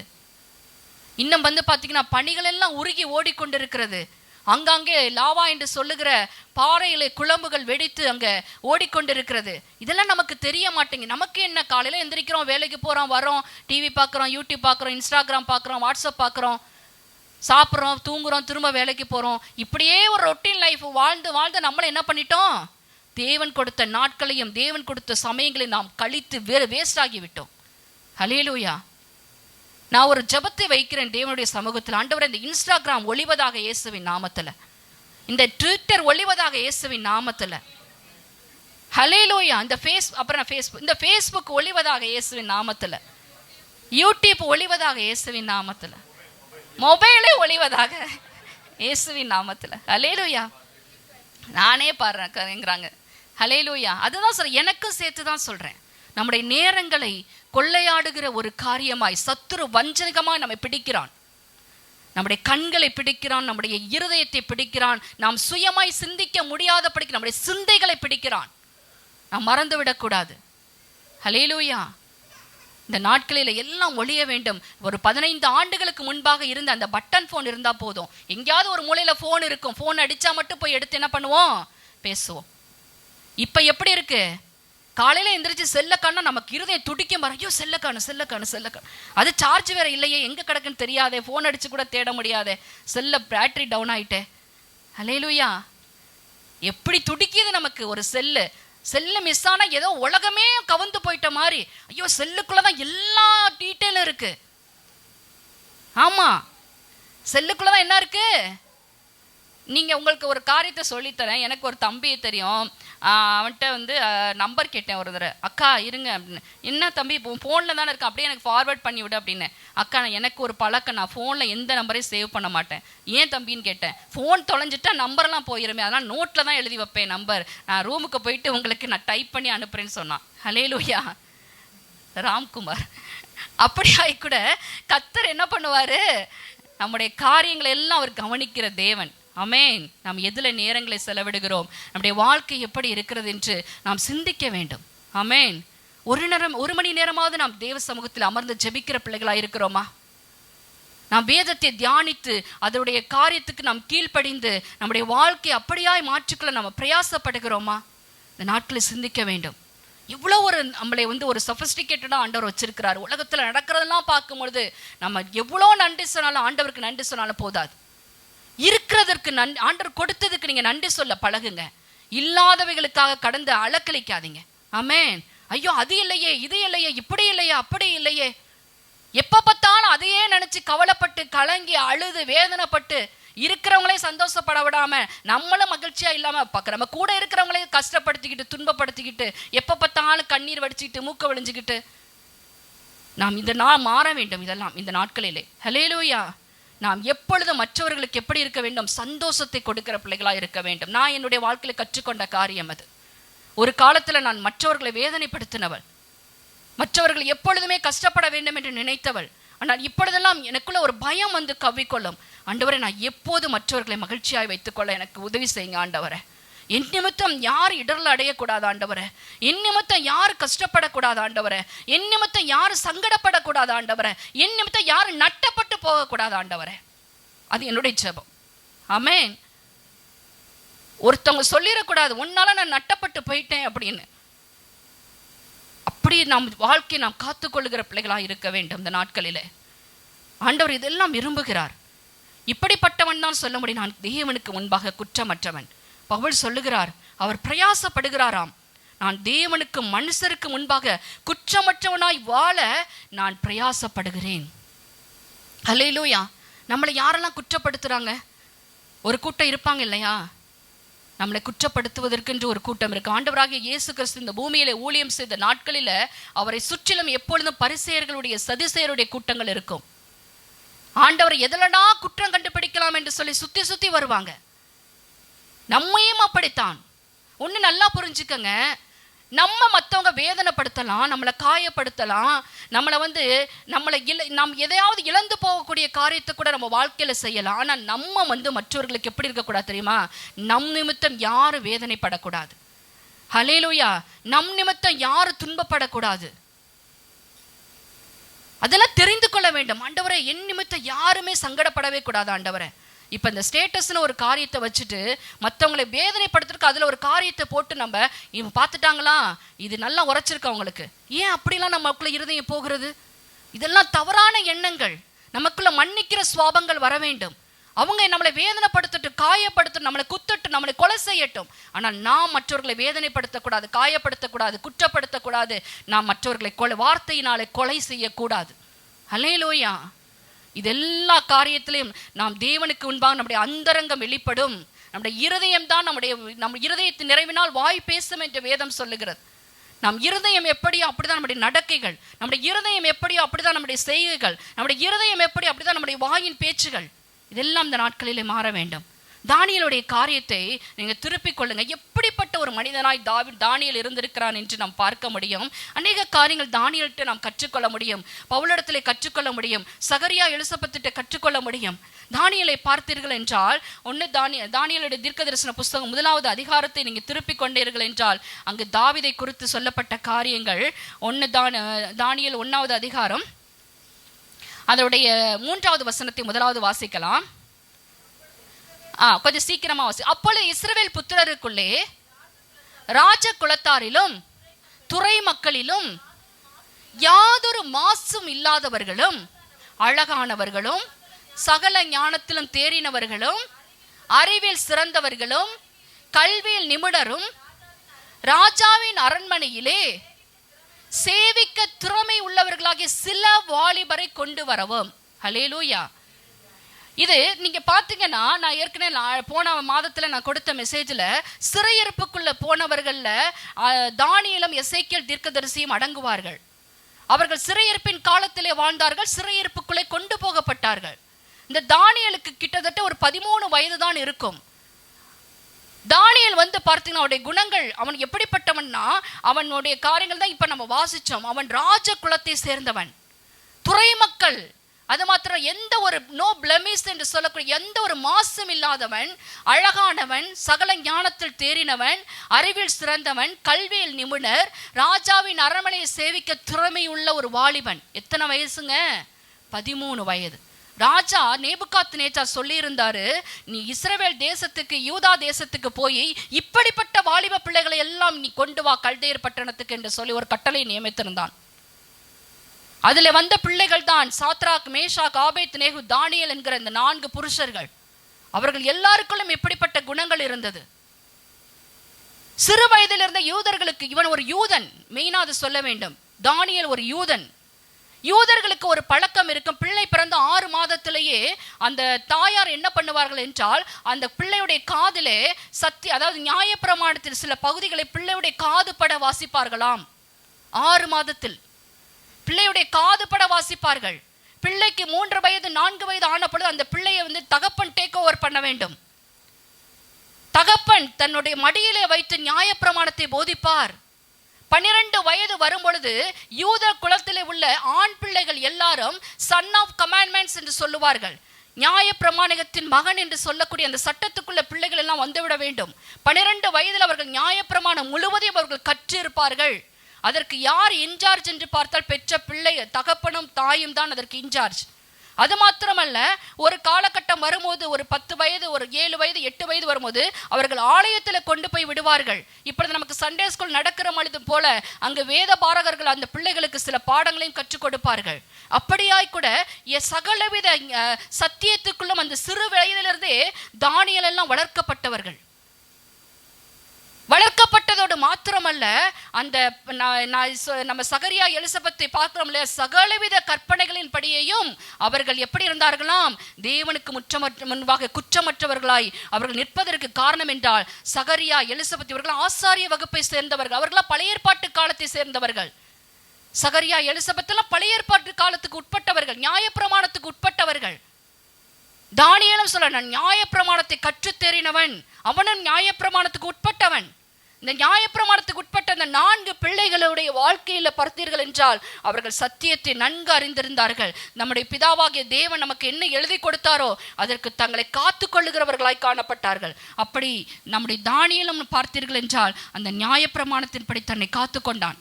இன்னும் வந்து பாத்தீங்கன்னா பனிகள் எல்லாம் உருகி ஓடிக்கொண்டிருக்கிறது. அங்கங்கே லாவா என்று சொல்லுகிற பாறையிலே குழம்புகள் வெடித்து அங்க ஓடிக்கொண்டிருக்கிறது. இதெல்லாம் நமக்கு தெரிய மாட்டேங்குது. நமக்கு என்ன, காலையில எந்திரிக்கிறோம், வேலைக்கு போறோம், வரோம், டிவி பார்க்குறோம், யூடியூப் பார்க்குறோம், இன்ஸ்டாகிராம் பார்க்குறோம், வாட்ஸ்அப் பார்க்குறோம், சாப்பிட்றோம், தூங்குறோம், திரும்ப வேலைக்கு போறோம். இப்படியே ஒரு ரொட்டீன் லைஃப் வாழ்ந்து வாழ்ந்து நம்மளை என்ன பண்ணிட்டோம், தேவன் கொடுத்த நாட்களையும் தேவன் கொடுத்த சமயங்களையும் நாம் கழித்து வேஸ்ட் ஆகிவிட்டோம். ஹல்லேலூயா. நான் ஒரு ஜெபத்தை வைக்கிறேன் தேவனுடைய சமூகத்தில். ஆண்டவரே, இந்த இன்ஸ்டாகிராம் ஒளிவதாக இயேசுவின் நாமத்துல, இந்த ட்விட்டர் ஒளிவதாக இயேசுவின் நாமத்துல. ஹல்லேலூயா. இந்த இந்த ஃபேஸ்புக் ஒளிவதாக இயேசுவின் நாமத்துல, யூடியூப் ஒளிவதாக இயேசுவின் நாமத்துல, மொபைலே ஒளிவதாக இயேசுவின் நாமத்துல. ஹல்லேலூயா. நானே பாடுறேங்கிறாங்க. ஹல்லேலூயா. அதுதான் சொல்றேன், எனக்கும் சேர்த்து தான் சொல்றேன். நம்முடைய நேரங்களை கொள்ளையாடுகிற ஒரு காரியமாய் சத்துரு வஞ்சகமாய் நம்மை பிடிக்கிறான். நம்முடைய கண்களை பிடிக்கிறான், நம்முடைய இருதயத்தை பிடிக்கிறான், நாம் சுயமாய் சிந்திக்க முடியாதபடிக்கு நம்முடைய சிந்தைகளை பிடிக்கிறான். நாம் மறந்துவிடக்கூடாது. ஹல்லேலூயா. இந்த நாட்களில் எல்லாம் ஒழிய வேண்டும். ஒரு 15 ஆண்டுகளுக்கு முன்பாக இருந்த அந்த பட்டன் ஃபோன் இருந்தா போதும். எங்கேயாவது ஒரு மூலையில ஃபோன் இருக்கும், ஃபோன் அடிச்சா மட்டும் போய் எடுத்து என்ன பண்ணுவோம், பேசுவோம். இப்ப எப்படி இருக்கு, காலையில எந்திரிச்சு செல்ல காணா நமக்கு இருதயம் துடிக்க மாற, ஐயோ செல்ல காணு, அது சார்ஜ் வேற இல்லையே, எங்க கிடக்குன்னு தெரியாதே, ஃபோன் அடிச்சு கூட தேட முடியாதே, செல்ல பேட்டரி டவுன் ஆயிட்டே. ஹல்லேலூயா. எப்படி துடிக்குது நமக்கு ஒரு செல்லு மிஸ் ஆனா ஏதோ உலகமே கவர்ந்து போயிட்ட மாதிரி. ஐயோ செல்லுக்குள்ளதான் எல்லா டீட்டெயிலும் இருக்கு. ஆமா, செல்லுக்குள்ளதான் என்ன இருக்கு. நீங்க உங்களுக்கு ஒரு காரியத்தை சொல்லித்தரேன். எனக்கு ஒரு தம்பி தெரியும், அவன்கிட்ட வந்து நம்பர் கேட்டேன் ஒரு தடவை. அக்கா இருங்க அப்படின்னு. என்ன தம்பி, இப்போ ஃபோனில் தானே இருக்கேன், அப்படியே எனக்கு ஃபார்வர்ட் பண்ணி விடு அப்படின்னு. அக்கா எனக்கு ஒரு பழக்கம், நான் ஃபோனில் எந்த நம்பரையும் சேவ் பண்ண மாட்டேன். ஏன் தம்பின்னு கேட்டேன். ஃபோன் தொலைஞ்சிட்டா நம்பர்லாம் போயிருமே, அதனால் நோட்டில் தான் எழுதி வைப்பேன் நம்பர், நான் ரூமுக்கு போயிட்டு உங்களுக்கு நான் டைப் பண்ணி அனுப்புறேன்னு சொன்னான். ஹல்லேலூயா. ராம்குமார். அப்படியாய் கூட கர்த்தர் என்ன பண்ணுவார், நம்முடைய காரியங்களை எல்லாம் அவர் கவனிக்கிற தேவன். ஆமென். நாம் எதுல நேரங்களை செலவிடுகிறோம், நம்முடைய வாழ்க்கை எப்படி இருக்கிறது என்று நாம் சிந்திக்க வேண்டும். ஆமென். ஒரு மணி நேரமாவது நாம் தேவ சமூகத்தில் அமர்ந்து ஜெபிக்கிற பிள்ளைகளாக இருக்கிறோமா? நாம் வேதத்தை தியானித்து அதனுடைய காரியத்துக்கு நாம் கீழ்ப்படிந்து நம்முடைய வாழ்க்கையை அப்படியாய் மாற்றிக்கொள்ள நம்ம பிரயாசப்படுகிறோமா? இந்த நாட்களை சிந்திக்க வேண்டும். இவ்வளோ நம்மளை ஒரு சொஃபிஸ்டிகேட்டடாக ஆண்டவர் வச்சிருக்கிறார். உலகத்தில் நடக்கிறதெல்லாம் பார்க்கும்பொழுது நம்ம எவ்வளோ நன்றி சொன்னாலும், ஆண்டவருக்கு நன்றி சொன்னாலும் போதாது. இருக்கிறதற்கு ஆண்டவர் கொடுத்ததுக்கு நீங்க நன்றி சொல்ல பழகுங்க. இல்லாதவைகளுக்காக கடந்து அலக்களிக்காதீங்க. ஆமென். ஐயோ அது இல்லையே, இது இல்லையே, இப்படி இல்லையே, அப்படி இல்லையே, எப்ப பார்த்தாலும் அதையே நினைச்சு கவலைப்பட்டு கலங்கி அழுது வேதனைப்பட்டு இருக்கிறவங்களே சந்தோஷப்பட விடாம நம்மளும் மகிழ்ச்சியா இல்லாம நம்ம கூட இருக்கிறவங்களையும் கஷ்டப்படுத்திக்கிட்டு துன்பப்படுத்திக்கிட்டு எப்ப பார்த்தாலும் கண்ணீர் வடிச்சுக்கிட்டு மூக்க விழிஞ்சுக்கிட்டு நாம் இந்த நாள் மாற வேண்டும். இதெல்லாம் இந்த நாட்களிலே. ஹல்லேலூயா. நாம் எப்பொழுதும் மற்றவர்களுக்கு எப்படி இருக்க வேண்டும், சந்தோஷத்தை கொடுக்கிற பிள்ளைகளாக இருக்க வேண்டும். நான் என்னுடைய வாழ்க்கையில் கற்றுக்கொண்ட காரியம் அது. ஒரு காலத்தில் நான் மற்றவர்களை வேதனைப்படுத்தினவள், மற்றவர்கள் எப்பொழுதுமே கஷ்டப்பட வேண்டும் என்று நினைத்தவள். ஆனால் இப்பொழுதெல்லாம் எனக்குள்ள ஒரு பயம் வந்து கவ்விக்கொள்ளும். ஆண்டவரை, நான் எப்போது மற்றவர்களை மகிழ்ச்சியாய் வைத்துக்கொள்ள எனக்கு உதவி செய்யுங்க ஆண்டவரை. என் நிமித்தம் யார் இடர்ல அடையக்கூடாது ஆண்டவரே, என் நிமித்தம் யார் கஷ்டப்படக்கூடாது ஆண்டவரே, என் நிமித்தம் யார் சங்கடப்படக்கூடாது ஆண்டவரே, என் நிமித்தம் யார் நட்டப்பட்டு போகக்கூடாது ஆண்டவரே. அது என்னுடைய ஜெபம். ஆமென். ஒருத்தவங்க சொல்லிடக்கூடாது, உன்னால நான் நட்டப்பட்டு போயிட்டேன் அப்படின்னு. அப்படி நம் வாழ்க்கையை நாம் காத்துக்கொள்ளுகிற பிள்ளைகளாக இருக்க வேண்டும். இந்த நாட்களிலே ஆண்டவர் இதெல்லாம் விரும்புகிறார். இப்படிப்பட்டவன் தான் சொல்ல முடியும், நான் தேவனுக்கு முன்பாக குற்றமற்றவன். பவுல் சொல்லுகிறார், அவர் பிரயாசப்படுகிறாராம். நான் தேவனுக்கு மனுஷருக்கு முன்பாக குற்றமற்றவனாய் வாழ நான் பிரயாசப்படுகிறேன். அல்லேலூயா. நம்மளை யாரெல்லாம் குற்றப்படுத்துறாங்க? ஒரு கூட்டம் இருப்பாங்க இல்லையா, நம்மளை குற்றப்படுத்துவதற்கென்று ஒரு கூட்டம் இருக்கு. ஆண்டவராகிய இயேசு கிறிஸ்து இந்த பூமியில ஊழியம் செய்த நாட்களில அவரை சுற்றிலும் எப்பொழுதும் பரிசேயர்களுடைய சதுசேயருடைய கூட்டங்கள் இருக்கும். ஆண்டவர் எதிலனா குற்றம் கண்டுபிடிக்கலாம் என்று சொல்லி சுத்தி சுத்தி வருவாங்க. நம்மையும் அப்படித்தான். ஒண்ணு நல்லா புரிஞ்சுக்கங்க, நம்ம மற்றவங்க வேதனைப்படுத்தலாம், நம்மளை காயப்படுத்தலாம், நம்மளை நாம் எதையாவது இழந்து போகக்கூடிய காரியத்தை கூட நம்ம வாழ்க்கையில செய்யலாம். ஆனா நம்ம மற்றவர்களுக்கு எப்படி இருக்கக்கூடாது தெரியுமா? நம் நிமித்தம் யாரும் வேதனைப்படக்கூடாது. ஹல்லேலூயா. நம் நிமித்தம் யாரும் துன்பப்படக்கூடாது. அதெல்லாம் தெரிந்து கொள்ள வேண்டும். ஆண்டவரே, என் நிமித்தம் யாருமே சங்கடப்படவே கூடாது ஆண்டவரே. இப்போ இந்த ஸ்டேட்டஸ்னு ஒரு காரியத்தை வச்சுட்டு மற்றவங்களை வேதனைப்படுத்துறதுக்கு அதில் ஒரு காரியத்தை போட்டு நம்ம இவங்க பார்த்துட்டாங்களா, இது நல்லா உரைச்சிருக்கு அவங்களுக்கு, ஏன் அப்படிலாம் நமக்குள்ள இருதயம் போகிறது? இதெல்லாம் தவறான எண்ணங்கள். நமக்குள்ள மன்னிக்கிற சுவாபங்கள் வர வேண்டும். அவங்க நம்மளை வேதனைப்படுத்திட்டு காயப்படுத்த, நம்மளை குத்தட்டு, நம்மளை கொலை செய்யட்டும். ஆனால் நாம் மற்றவர்களை வேதனைப்படுத்தக்கூடாது, காயப்படுத்தக்கூடாது, குற்றப்படுத்தக்கூடாது. நாம் மற்றவர்களை வார்த்தையினாலே கொலை செய்யக்கூடாது. அல்லேலூயா. இதெல்லா காரியத்திலையும் நாம் தேவனுக்கு முன்பாக நம்முடைய அந்தரங்கம் வெளிப்படும். நம்முடைய இருதயம் தான் நம்ம இருதயத்தின் நிறைவினால் வாய் பேசும் என்று வேதம் சொல்லுகிறது. நம் இருதயம் எப்படியோ அப்படிதான் நம்முடைய நடக்கைகள், நம்முடைய இருதயம் எப்படியோ அப்படிதான் நம்முடைய செய்கைகள், நம்முடைய இருதயம் எப்படி அப்படிதான் நம்முடைய வாயின் பேச்சுகள். இதெல்லாம் இந்த நாட்களிலே மாற வேண்டும். தானியேலுடைய காரியத்தை நீங்க திருப்பிக் கொள்ளுங்க. எப்படிப்பட்ட ஒரு மனிதனாய் தானியேல் இருந்திருக்கிறான் என்று நாம் பார்க்க முடியும். அநேக காரியங்கள் தானியேல்கிட்ட நாம் கற்றுக்கொள்ள முடியும், பவுலிடத்திலே கற்றுக்கொள்ள முடியும், சகரியா எலிசபெத்திட்ட கற்றுக்கொள்ள முடியும். தானியேலை பார்த்தீர்கள் என்றால், தானியேலுடைய தீர்க்கதரிசன புஸ்தகம் 1வது அதிகாரத்தை நீங்க திருப்பிக் கொண்டீர்கள் என்றால், அங்கு தாவீதை குறித்து சொல்லப்பட்ட காரியங்கள் தானியேல் 1வது அதிகாரம் அதனுடைய 3வது வசனத்தை முதலாவது வாசிக்கலாம். கொஞ்சம் சீக்கிரமா வாசி. அப்பொழுது இஸ்ரவேல் புத்திரருக்குள்ளே ராஜ குலத்தாரிலும் துறை மக்களிலும் யாதொரு மாசும் இல்லாதவர்களும் அழகானவர்களும் சகல ஞானத்திலும் தேறினவர்களும் அறிவில் சிறந்தவர்களும் கல்வியில் நிபுணரும் ராஜாவின் அரண்மனையிலே சேவிக்க திறமை உள்ளவர்களாகிய சில வாலிபரை கொண்டு வரவும். ஹல்லேலூயா. இது நீங்க பாத்தீங்கன்னா, நான் ஏற்கனவே போன மாதத்துல நான் கொடுத்த மெசேஜ்ல சிறையிருப்புக்குள்ள போனவர்கள்ல தானியேலும் எசேக்கியேல் தீர்க்கதரிசியும் அடங்குவார்கள். அவர்கள் சிறையிருப்பின் காலத்திலே வாழ்ந்தார்கள், சிறையிருப்புக்குள்ளே கொண்டு போகப்பட்டார்கள். இந்த தானியேலுக்கு கிட்டத்தட்ட ஒரு 13 வயது தான் இருக்கும். தானியேல் பார்த்தீங்கன்னா அவனுடைய குணங்கள், அவன் எப்படிப்பட்டவன்னா, அவனுடைய காரியங்கள் தான் இப்ப நம்ம வாசிச்சோம். அவன் ராஜ குலத்தை சேர்ந்தவன், துறை மக்கள். அது மாத்திரம் எந்த ஒரு நோ பிளமிஸ் என்று சொல்லக்கூடிய எந்த ஒரு மாசும் இல்லாதவன், அழகானவன், சகல ஞானத்தில் தேறினவன், அறிவில் சிறந்தவன், கல்வியில் நிபுணர், ராஜாவின் அரண்மனையை சேவிக்க திறமையுள்ள ஒரு வாலிபன். எத்தனை வயசுங்க? 13 வயது. ராஜா நேபுகாத்நேச்சார் சொல்லி இருந்தாரு, நீ இஸ்ரவேல் தேசத்துக்கு, யூதா தேசத்துக்கு போய் இப்படிப்பட்ட வாலிப பிள்ளைகளை எல்லாம் நீ கொண்டு வா கல்தேயர் பட்டணத்துக்கு என்று சொல்லி ஒரு கட்டளை நியமித்திருந்தான். அதுல வந்த பிள்ளைகள் தான் சாத்ராக், மேஷாக், ஆபேத்நேகு, தானியேல் என்கிற இந்த 4 புருஷர்கள். அவர்கள் எல்லாருக்குள்ளும் எப்படிப்பட்ட குணங்கள் இருந்தது? சிறு வயதில் இருந்த யூதர்களுக்கு, இவன் ஒரு யூதன், மெயினா அது சொல்ல வேண்டும். தானியேல் ஒரு யூதன். யூதர்களுக்கு ஒரு பழக்கம் இருக்கும், பிள்ளை பிறந்த 6 மாதத்திலேயே அந்த தாயார் என்ன பண்ணுவார்கள் என்றால், அந்த பிள்ளையுடைய காதிலே அதாவது நியாயப்பிரமாணத்தில் சில பகுதிகளை பிள்ளையுடைய காது பட வாசிப்பார்களாம். 6 மாதத்தில் பிள்ளையுடைய காது பட வாசிப்பார்கள். பிள்ளைக்கு 3 வயது 4 வயது ஆன பொழுது அந்த பிள்ளையை தகப்பன் டேக் ஓவர் பண்ண வேண்டும். தகப்பன் தன்னுடைய மடியிலே வைத்து நியாயப்பிரமாணத்தை போதிப்பார். 12 வயது வரும் பொழுது யூத குலத்திலே உள்ள ஆண் பிள்ளைகள் எல்லாரும் சன் ஆஃப் கமாண்ட்மெண்ட்ஸ் என்று சொல்லுவார்கள். நியாய பிரமாணத்தின் மகன் என்று சொல்லக்கூடிய அந்த சட்டத்துக்குள்ள பிள்ளைகள் எல்லாம் வந்துவிட வேண்டும். 12 வயதில் அவர்கள் நியாய பிரமாணம் முழுவதையும் அவர்கள் கற்றிருப்பார்கள். அதற்கு யார் இன்சார்ஜ் என்று பார்த்தால் பெற்ற பிள்ளை தகப்பனும் தாயும் தான் அதற்கு இன்சார்ஜ். அது மாத்திரமல்ல, ஒரு காலகட்டம் வரும்போது ஒரு 10 வயது, ஒரு 7 வயது, 8 வயது வரும்போது அவர்கள் ஆலயத்தில் கொண்டு போய் விடுவார்கள். இப்பொழுது நமக்கு சண்டே ஸ்கூல் நடக்கிற பொழுது போல அங்கு வேத பாரகர்கள் அந்த பிள்ளைகளுக்கு சில பாடங்களையும் கற்றுக் கொடுப்பார்கள். அப்படியாய் கூட சகலவித சத்தியத்துக்குள்ளும் அந்த சிறு வயதிலிருந்தே தானியேல் எல்லாம் வளர்க்கப்பட்டவர்கள். எடுத்ததோடு மாத்திரமல்ல, அந்த நம்ம சகரியா எலிசபெத்தை பார்க்கிறோம்ல, சகலவித கற்பனைகளின் படியையும் அவர்கள் எப்படி இருந்தார்களாம்? தேவனுக்கு முன்பாக குற்றமற்றவர்களாய் அவர்கள் நிற்பதற்கு காரணம் என்றால், சகரியா எலிசபெத் இவர்கள் ஆசாரிய வகுப்பை சேர்ந்தவர்கள். அவர்களாம் பழைய ஏற்பாட்டு காலத்தை சேர்ந்தவர்கள். சகரியா எலிசபெத் எல்லாம் பழைய ஏற்பாட்டு காலத்துக்கு உட்பட்டவர்கள், நியாயப்பிரமாணத்துக்கு உட்பட்டவர்கள். தானியேலும் சொல்ல, நான் நியாயப்பிரமாணத்தை கற்றுத் தேறினவன், அவனும் நியாயப்பிரமாணத்துக்கு உட்பட்டவன். இந்த நியாயப்பிரமாணத்துக்கு உட்பட்ட அந்த 4 பிள்ளைகளுடைய வாழ்க்கையில பார்த்தீர்கள் என்றால், அவர்கள் சத்தியத்தை நன்கு அறிந்திருந்தார்கள். நம்முடைய பிதாவாகிய தேவன் நமக்கு என்ன எழுதி கொடுத்தாரோ அதற்கு தங்களை காத்து கொள்ளுகிறவர்களாய் காணப்பட்டார்கள். அப்படி நம்முடைய தானியேலும் பார்த்தீர்கள் என்றால், அந்த நியாயப்பிரமாணத்தின்படி தன்னை காத்து கொண்டான்.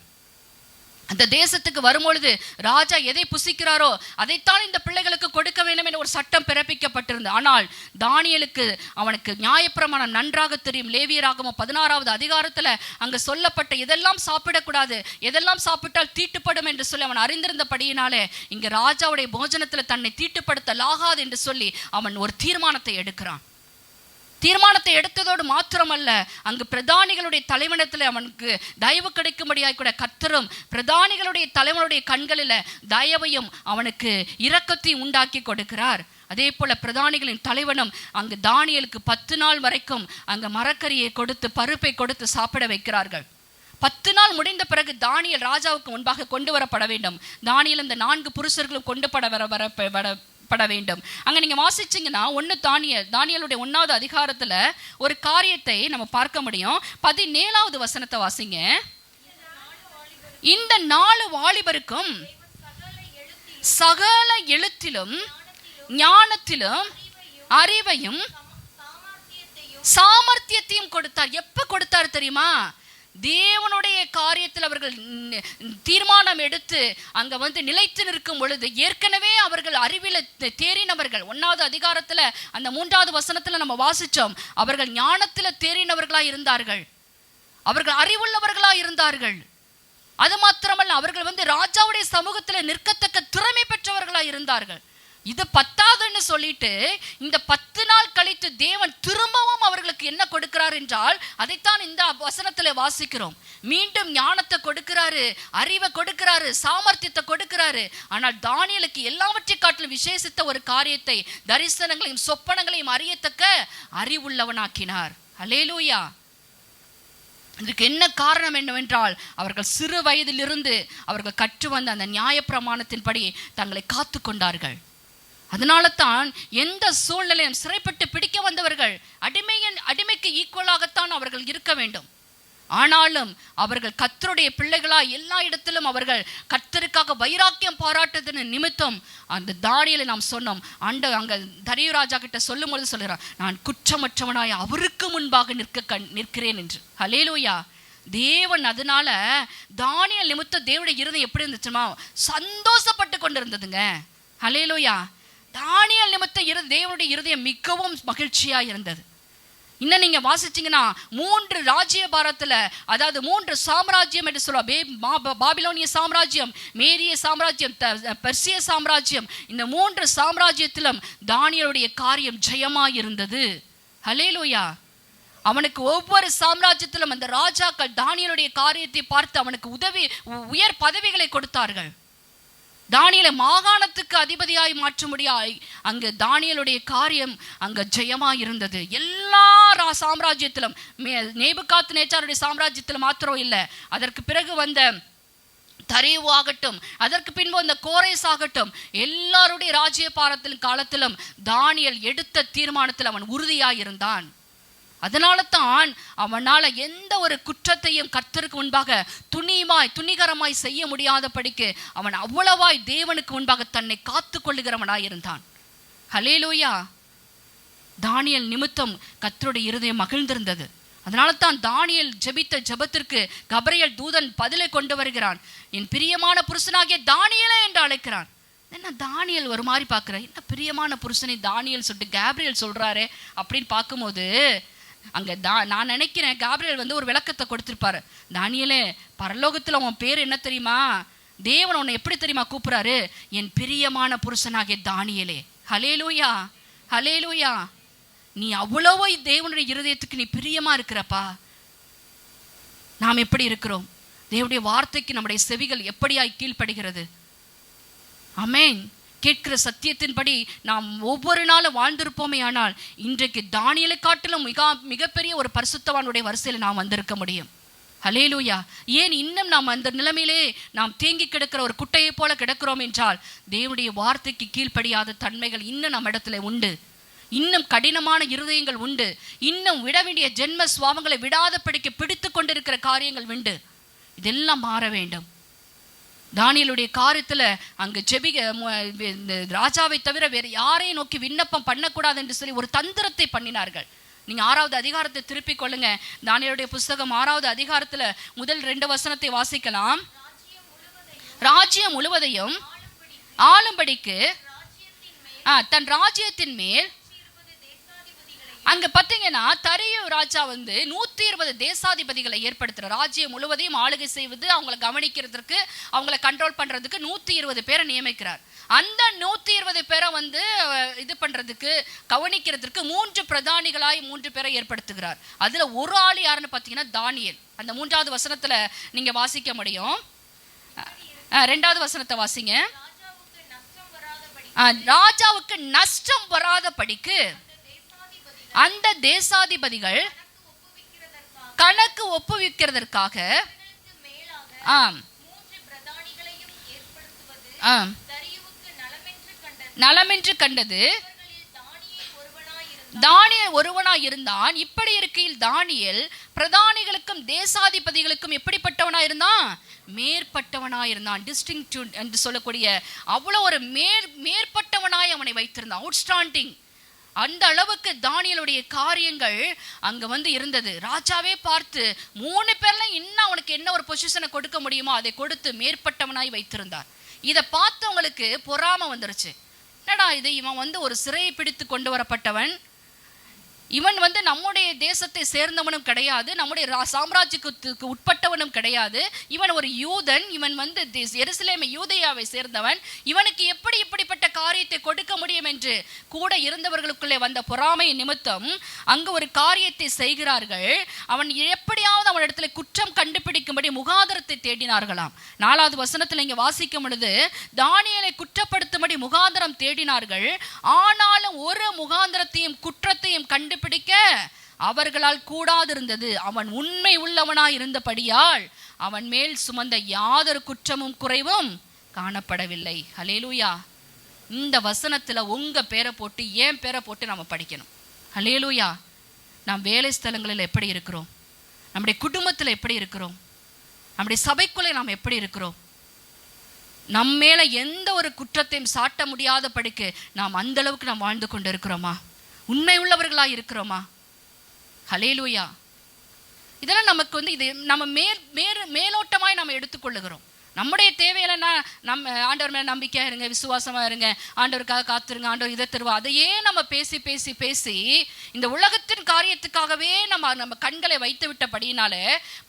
அந்த தேசத்துக்கு வரும்பொழுது ராஜா எதை புசிக்கிறாரோ அதைத்தான் இந்த பிள்ளைகளுக்கு கொடுக்க வேண்டும் என்ற ஒரு சட்டம் பிறப்பிக்கப்பட்டிருந்தது. ஆனால் தானியேலுக்கு அவனுக்கு நியாயப்பிரமாணம் நன்றாக தெரியும். லேவியராகமம் 16வது அதிகாரத்துல அங்க சொல்லப்பட்ட இதெல்லாம் சாப்பிடக்கூடாது, எதெல்லாம் சாப்பிட்டால் தீட்டுப்படும் என்று சொல்லி அவன் அறிந்திருந்தபடியினாலே இங்க ராஜாவுடைய போஜனத்துல தன்னை தீட்டுப்படுத்தலாகாது என்று சொல்லி அவன் ஒரு தீர்மானத்தை எடுக்கிறான். தீர்மானத்தை எடுத்ததோடு மாத்திரமல்ல, அங்கு பிரதானிகளுடைய தலைவனத்தில் அவனுக்கு தயவு கிடைக்கும்படியாய் கூட கர்த்தரும் பிரதானிகளுடைய தலைவனுடைய கண்களில் தயவையும் அவனுக்கு இரக்கத்தையும் உண்டாக்கி கொடுக்கிறார். அதே போல பிரதானிகளின் தலைவனும் அங்கு தானியேலுக்கு 10 நாள் வரைக்கும் அங்கு மரக்கறியை கொடுத்து பருப்பை கொடுத்து சாப்பிட வைக்கிறார்கள். 10 நாள் முடிந்த பிறகு தானியேல் ராஜாவுக்கு முன்பாக கொண்டு வரப்பட வேண்டும். தானியேல் இந்த 4 புருஷர்களும் கொண்டு பட வேண்டும். அங்க நீங்க வாசிச்சீங்கன்னா தானியேலுடைய 1வது அதிகாரத்துல ஒரு காரியத்தை நம்ம பார்க்க முடியும். 17வது வசனத்தை வாசிங்க. இந்த 4 வாலிபருக்கும் சகல எழுத்திலும் ஞானத்திலும் அறிவையும் சாமர்த்தியத்தையும் கொடுத்தார். எப்ப கொடுத்தார் தெரியுமா? தேவனுடைய காரியத்தில் அவர்கள் தீர்மானம் எடுத்து அங்க நிலைத்து நிற்கும் பொழுது, ஏற்கனவே அவர்கள் அறிவில் தேறினவர்கள். 1வது அதிகாரத்துல அந்த 3வது வசனத்துல நம்ம வாசிச்சோம், அவர்கள் ஞானத்துல தேறினவர்களாய் இருந்தார்கள், அவர்கள் அறிவுள்ளவர்களாய் இருந்தார்கள். அது மாத்திரமல்ல, அவர்கள் ராஜாவுடைய சமூகத்துல நிற்கத்தக்க திறமை பெற்றவர்களாய் இருந்தார்கள். இது 10ன்னு சொல்லிட்டு இந்த 10 நாள் கழித்து தேவன் திரும்பவும் அவர்களுக்கு என்ன கொடுக்கிறார் என்றால், அதைத்தான் இந்த வசனத்துல வாசிக்கிறோம். மீண்டும் ஞானத்தை கொடுக்கிறாரு, அறிவை கொடுக்கிறாரு, சாமர்த்தியத்தை கொடுக்கிறாரு. ஆனால் தானியேலுக்கு எல்லாவற்றை காட்டிலும் விசேஷித்த ஒரு காரியத்தை, தரிசனங்களையும் சொப்பனங்களையும் அறியத்தக்க அறிவுள்ளவனாக்கினார். அல்லேலூயா. இதற்கு என்ன காரணம் என்னவென்றால், அவர்கள் சிறு வயதிலிருந்து அவர்கள் கற்று வந்த அந்த நியாயப்பிரமாணத்தின்படி தங்களை காத்து கொண்டார்கள். அதனால தான் எந்த சூழ்நிலையும் சிறைப்பட்டு பிடிக்க வந்தவர்கள் அடிமைக்கு ஈக்குவலாகத்தான் அவர்கள் இருக்க வேண்டும். ஆனாலும் அவர்கள் கர்த்தருடைய பிள்ளைகளா எல்லா இடத்திலும் அவர்கள் கர்த்தருக்காக வைராக்கியம் பாராட்டுவதன் நிமித்தம் அந்த தானியேலை நாம் சொன்னோம். அங்க தரியராஜா கிட்ட சொல்லும் பொழுது சொல்கிறான், நான் குற்றமற்றவனாய் அவருக்கு முன்பாக நிற்கிறேன் என்று. ஹல்லேலூயா. தேவன் அதனால தானியேல் நிமித்தம் தேவனுடைய இருதயம் எப்படி இருந்துச்சுமா? சந்தோஷப்பட்டு கொண்டிருந்ததுங்க. ஹல்லேலூயா. தானியேல் நிமித்தம் தேவனுடைய இருதயம் மிகவும் மகிழ்ச்சியா இருந்தது. இன்னும் நீங்க வாசிச்சீங்கன்னா 3 ராஜ்யபாரத்துல, அதாவது 3 சாம்ராஜ்யம் என்று சொல்லுவா, பாபிலோனிய சாம்ராஜ்யம், மேரிய சாம்ராஜ்யம், பெர்சிய சாம்ராஜ்யம், இந்த 3 சாம்ராஜ்யத்திலும் தானியேலுடைய காரியம் ஜெயமா இருந்தது. ஹல்லேலூயா. அவனுக்கு ஒவ்வொரு சாம்ராஜ்யத்திலும் அந்த ராஜாக்கள் தானியேலுடைய காரியத்தை பார்த்து அவனுக்கு உயர் பதவிகளை கொடுத்தார்கள். தானியேலை மாகாணத்துக்கு அதிபதியாய் மாற்றும்படியாய் அங்கு தானியேலுடைய காரியம் அங்க ஜெயமாய் இருந்தது. எல்லா சாம்ராஜ்யத்திலும், நேபுகாத்நேச்சாருடைய சாம்ராஜ்யத்தில் மாத்திரம் இல்லை, அதற்கு பிறகு வந்த தரியு ஆகட்டும், அதற்கு பின்பு அந்த கோரேஸ் ஆகட்டும், எல்லாருடைய ராஜ்யபாரத்தின் காலத்திலும் தானியேல் எடுத்த தீர்மானத்தில் அவன் உறுதியாய் இருந்தான். அதனால தான் அவனால எந்த ஒரு குற்றத்தையும் கர்த்தருக்கு முன்பாக துணிகரமாய் செய்ய முடியாதபடிக்கு அவன் அவ்வளவாய் தேவனுக்கு முன்பாக தன்னை காத்து கொள்ளுகிறவனாய் இருந்தான். ஹல்லேலூயா. தானியேல் நிமித்தம் கர்த்தருடைய இருதயம் மகிழ்ந்திருந்தது. அதனால தான் தானியேல் ஜெபித்த ஜெபத்திற்கு கபிரியேல் தூதன் பதிலை கொண்டு வருகிறான். என் பிரியமான புருஷனாகிய தானியேலே என்று அழைக்கிறான். என்ன தானியேல் ஒரு மாதிரி பார்க்குறேன், என்ன பிரியமான புருஷனை தானியேல் சொல்லிட்டு கேப்ரியேல் சொல்றாரு அப்படின்னு பார்க்கும்போது, அங்க நான் நினைக்கிறேன் காபிரியேல் ஒரு விளக்கத்தை கொடுத்திருப்பாரு. தானியேலே, பரலோகத்துல உன் பேர் என்ன தெரியுமா? தேவன் உன்னை எப்படி தெரியுமா கூப்பிடுறாரு? என் பிரியமான புருஷனாகிய தானியேலே. ஹல்லேலூயா. ஹல்லேலூயா. நீ அவ்வளவோ தேவனுடைய இருதயத்துக்கு நீ பிரியமா இருக்கிறப்பா. நாம் எப்படி இருக்கிறோம்? தேவனுடைய வார்த்தைக்கு நம்முடைய செவிகள் எப்படியாய் கீழ்ப்படுகிறது? ஆமென். கேட்கிற சத்தியத்தின்படி நாம் ஒவ்வொரு நாளும் வாழ்ந்திருப்போமே ஆனால் இன்றைக்கு தானியேலை காட்டிலும் மிகப்பெரிய ஒரு பரிசுத்தவானுடைய வரிசையில் நாம் வந்திருக்க முடியும். ஹல்லேலூயா. ஏன் இன்னும் நாம் அந்த நிலைமையிலே நாம் தேங்கி கிடக்கிற ஒரு குட்டையை போல கிடக்கிறோம் என்றால் தேவனுடைய வார்த்தைக்கு கீழ்ப்படியாத தன்மைகள் இன்னும் நம்ம இடத்துல உண்டு. இன்னும் கடினமான இருதயங்கள் உண்டு. இன்னும் விட வேண்டிய ஜென்ம சுவாபங்களை விடாதபடிக்கு பிடித்து கொண்டிருக்கிற காரியங்கள் உண்டு. இதெல்லாம் மாற வேண்டும். தானியேலுடைய காரியத்துல அங்கு ராஜாவை தவிர வேறு யாரையும் நோக்கி விண்ணப்பம் பண்ணக்கூடாது என்று சொல்லி ஒரு தந்திரத்தை பண்ணினார்கள். நீங்க 6வது அதிகாரத்தை திருப்பிக் கொள்ளுங்க. தானியேலுடைய புஸ்தகம் 6வது அதிகாரத்துல முதல் 2 வசனத்தை வாசிக்கலாம். ராஜ்யம் முழுவதையும் ஆளும்படிக்கு தன் ராஜ்யத்தின் மேல் அங்க பாத்தீங்கன்னா தரியு ராஜா 120 தேசாதிபதிகளை ஏற்படுத்துற. ராஜ்யம் முழுவதையும் ஆளுகை செய்வது, அவங்களை கவனிக்கிறதுக்கு, அவங்களை கண்ட்ரோல் பண்றதுக்கு 120 பேரை நியமிக்கிறார். அந்த 120 பேரை இது பண்றதுக்கு, கவனிக்கிறதுக்கு 3 பிரதானிகளாய் 3 பேரை ஏற்படுத்துகிறார். அதுல ஒரு ஆள் யாருன்னு பாத்தீங்கன்னா தானியேல். அந்த 3வது வசனத்துல நீங்க வாசிக்க முடியும். 2வது வசனத்தை வாசிங்க. ராஜாவுக்கு நஷ்டம் வராதபடிக்கு அந்த தேசாதிபதிகள் கணக்கு ஒப்புவிக்கிறதற்காக நலமென்று கண்டது தானியேல் ஒருவனாய் இருந்தான். இப்படி இருக்கையில் தானியேல் பிரதானிகளுக்கும் தேசாதிபதிகளுக்கும் எப்படிப்பட்டவனாய் இருந்தான்? மேற்பட்டவனாய் இருந்தான். டிஸ்டிங்க்ட் என்று சொல்லக்கூடிய அவ்வளவு ஒரு மேற்பட்டவனாய் அவனை வைத்திருந்தான். அவுட்ஸ்டாண்டிங். அந்த அளவுக்கு தானியேலுடைய காரியங்கள் அங்க இருந்தது. ராஜாவே பார்த்து 3 பேர்ல இன்னும் அவனுக்கு என்ன ஒரு பொசிஷனை கொடுக்க முடியுமோ அதை கொடுத்து மேற்பட்டவனாய் வைத்திருந்தார். இதை பார்த்தவங்களுக்கு பொறாம வந்துருச்சு. என்னடா இது, இவன் ஒரு சிறையை பிடித்து கொண்டு வரப்பட்டவன், இவன் நம்முடைய தேசத்தை சேர்ந்தவனும் கிடையாது, நம்முடைய சாம்ராஜ்யத்துக்கு உட்பட்டவனும் கிடையாது, இவன் ஒரு யூதன், இவன் எருசலேம் யூதேயாவை சேர்ந்தவன், இவனுக்கு எப்படி இப்படிப்பட்ட காரியத்தை கொடுக்க முடியும் என்று கூட இருந்தவர்களுக்குள்ளே வந்த பொறாமை நிமித்தம் அங்கு ஒரு காரியத்தை செய்கிறார்கள். அவன் எப்படியாவது அவனிடத்துல குற்றம் கண்டுபிடிக்கும்படி முகாந்திரத்தை தேடினார்களாம். 4வது வசனத்தில் இங்க வாசிக்கும் பொழுது தானியேலை குற்றப்படுத்தும்படி முகாந்திரம் தேடினார்கள். ஆனாலும் ஒரு முகாந்திரத்தையும் குற்றத்தையும் கண்டுபிடிக்க அவர்களால் கூடாதிருந்தது. அவன் உண்மை உள்ளவனாய் இருந்தபடியால் அவன் மேல் சுமந்த யாதொரு குற்றமும் குறைவும் காணப்படவில்லை. ஹல்லேலூயா. இந்த வசனத்துல உங்க பேரை போட்டு ஏன் பேரை போட்டு நாம படிக்கணும். ஹல்லேலூயா. நாம் வேலை ஸ்தலங்களில் எப்படி இருக்கிறோம்? நம்முடைய குடும்பத்தில் எப்படி இருக்கிறோம்? நம்முடைய சபைக்குள்ளே நாம் எப்படி இருக்கிறோம்? நம் மேல எந்த ஒரு குற்றத்தையும் சாட்ட முடியாத படிக்கு நாம் அந்த அளவுக்கு நாம் வாழ்ந்து கொண்டு இருக்கிறோமா? உண்மை உள்ளவர்களா இருக்கிறோமா? ஹல்லேலூயா. இதெல்லாம் நமக்கு இது நம்ம மேலோட்டமாய் நம்ம எடுத்துக்கொள்ளுகிறோம். நம்முடைய தேவையில்லைன்னா நம்ம ஆண்டவர் மேலே நம்பிக்கையாக இருங்க, விசுவாசமாக இருங்க, ஆண்டவருக்காக காத்துருங்க, ஆண்டவர் இதை தருவா, அதையே நம்ம பேசி பேசி பேசி இந்த உலகத்தின் காரியத்துக்காகவே நம்ம கண்களை வைத்து விட்டபடியினால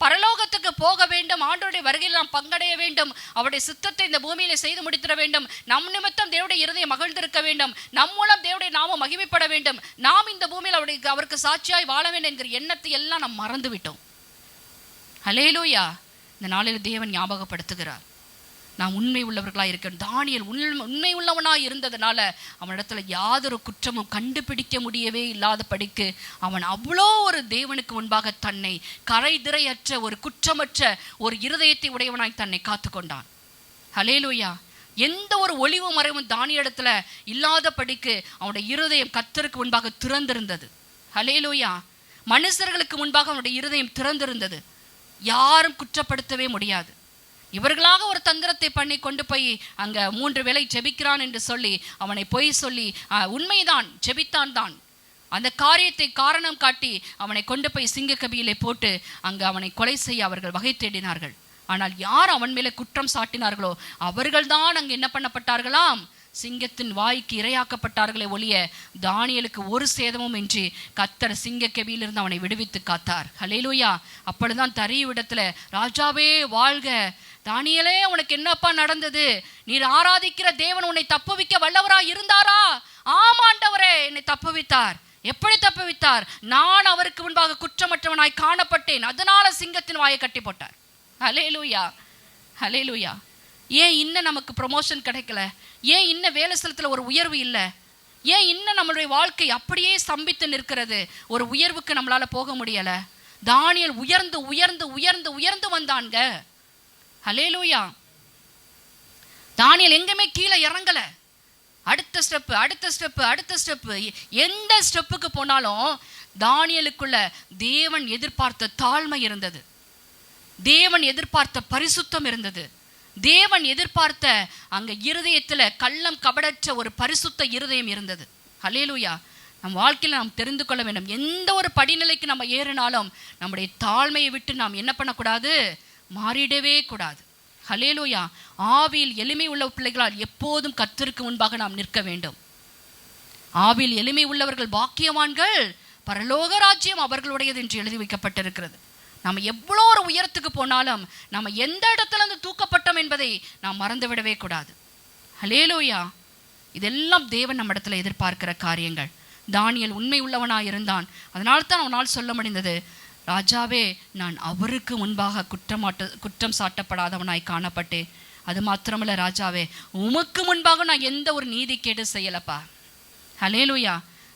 பரலோகத்துக்கு போக வேண்டும், ஆண்டவருடைய வருகையில் நாம் பங்கடைய வேண்டும், அவருடைய சித்தத்தை இந்த பூமியில செய்து முடித்திட வேண்டும், நம் நிமித்தம் தேவனுடைய இருதயம் மகிழ்ந்திருக்க வேண்டும், நம் மூலம் தேவனுடைய நாமம் மகிமைப்பட வேண்டும், நாம் இந்த பூமியில் அவருக்கு சாட்சியாய் வாழ வேண்டும் என்கிற எண்ணத்தை எல்லாம் நாம் மறந்து விட்டோம். ஹல்லேலூயா. இந்த நாளில் தேவன் ஞாபகப்படுத்துகிறார், நாம் உண்மை உள்ளவர்களாக இருக்கிறோம். தானியேல் உண்மை உள்ளவனாய் இருந்ததுனால அவனிடத்துல யாதொரு குற்றமும் கண்டுபிடிக்க முடியவே இல்லாத படிக்கு அவன் அவ்வளோ ஒரு தேவனுக்கு முன்பாக தன்னை கரைதிரையற்ற ஒரு குற்றமற்ற ஒரு இருதயத்தை உடையவனாய் தன்னை காத்து கொண்டான். ஹல்லேலூயா. எந்த ஒரு ஒளிவு மறைவும் தானியேலிடத்துல இல்லாத படிக்கு அவனுடைய இருதயம் கர்த்தருக்கு முன்பாக திறந்திருந்தது. ஹல்லேலூயா. மனுஷர்களுக்கு முன்பாக அவனுடைய இருதயம் திறந்திருந்தது. யாரும் குற்றப்படுத்தவே முடியாது. இவர்களாக ஒரு தந்திரத்தை பண்ணி கொண்டு போய் அங்க 3 வேளை ஜெபிக்கிறான் என்று சொல்லி அவனை பொய் சொல்லி உண்மைதான் ஜெபித்தான் தான் அந்த காரியத்தை காரணம் காட்டி அவனை கொண்டு போய் சிங்கக்கபியிலே போட்டு அங்கு அவனை கொலை செய்ய அவர்கள் வகை தேடினார்கள். ஆனால் யார் அவன் மேலே குற்றம் சாட்டினார்களோ அவர்கள்தான் அங்கு என்ன பண்ணப்பட்டார்களாம்? சிங்கத்தின் வாய்க்கு இரையாக்கப்பட்டார்களே ஒழிய தானியேலுக்கு ஒரு சேதமும் இன்றி கர்த்தர் சிங்கக்கெபியிலிருந்து அவனை விடுவித்து காத்தார். ஹல்லேலூயா. அப்பொழுதுதான் தரியு இடத்துல, ராஜாவே வாழ்க, தானியேலே உனக்கு என்னப்பா நடந்தது? நீர் ஆராதிக்கிற தேவன் உன்னை தப்புவிக்க வல்லவராய் இருந்தாரா? ஆமாண்டவரே, என்னை தப்புவித்தார். எப்படி தப்புவித்தார்? நான் அவருக்கு முன்பாக குற்றமற்றவனாய் காணப்பட்டேன், அதனால சிங்கத்தின் வாயை கட்டி போட்டார். ஹல்லேலூயா, ஹல்லேலூயா. ஏன் இன்னும் நமக்கு ப்ரொமோஷன் கிடைக்கல? ஏன் இன்னும் வேலை ஸ்தலத்தில் ஒரு உயர்வு இல்லை? ஏன் இன்னும் நம்மளுடைய வாழ்க்கை அப்படியே ஸ்தம்பித்து நிற்கிறது? ஒரு உயர்வுக்கு நம்மளால போக முடியல. தானியேல் உயர்ந்து உயர்ந்து உயர்ந்து உயர்ந்து வந்தாங்க. ஹல்லேலூயா. தானியேல் எங்கேயுமே கீழே இறங்கல. அடுத்த ஸ்டெப்பு, அடுத்த ஸ்டெப்பு, அடுத்த ஸ்டெப்பு. எந்த ஸ்டெப்புக்கு போனாலும் தானியேலுக்குள்ள தேவன் எதிர்பார்த்த தாழ்மை இருந்தது, தேவன் எதிர்பார்த்த பரிசுத்தம் இருந்தது, தேவன் எதிர்பார்த்த அங்க இருதயத்துல கள்ளம் கபடற்ற ஒரு பரிசுத்த இருதயம் இருந்தது. ஹல்லேலூயா. நம் வாழ்க்கையில் நாம் தெரிந்து கொள்ள வேண்டும், எந்த ஒரு படிநிலைக்கு நம்ம ஏறினாலும் நம்முடைய தாழ்மையை விட்டு நாம் என்ன பண்ணக்கூடாது? மாறிடவே கூடாது. ஹல்லேலூயா. ஆவியில் எளிமை உள்ள பிள்ளைகளால் எப்போதும் கர்த்தருக்கு முன்பாக நாம் நிற்க வேண்டும். ஆவியில் எளிமை உள்ளவர்கள் பாக்கியவான்கள், பரலோக ராஜ்யம் அவர்களுடையது என்று எழுதி வைக்கப்பட்டிருக்கிறது. நம்ம எவ்வளோ ஒரு உயரத்துக்கு போனாலும் நம்ம எந்த இடத்துல இருந்து தூக்கப்பட்டோம் என்பதை நாம் மறந்துவிடவே கூடாது. ஹல்லேலூயா. இதெல்லாம் தேவன் நம்ம இடத்துல எதிர்பார்க்கிற காரியங்கள். தானியேல் உண்மை உள்ளவனாக இருந்தான். அதனால தான் அவனால் சொல்ல முடிந்தது, ராஜாவே, நான் அவருக்கு முன்பாக குற்றம் சாட்டப்படாதவனாய் காணப்பட்டேன். அது மாத்திரமல்ல ராஜாவே, உமக்கு முன்பாக நான் எந்த ஒரு நீதிக்கேடு செய்யலப்பா. ஹல்லேலூயா.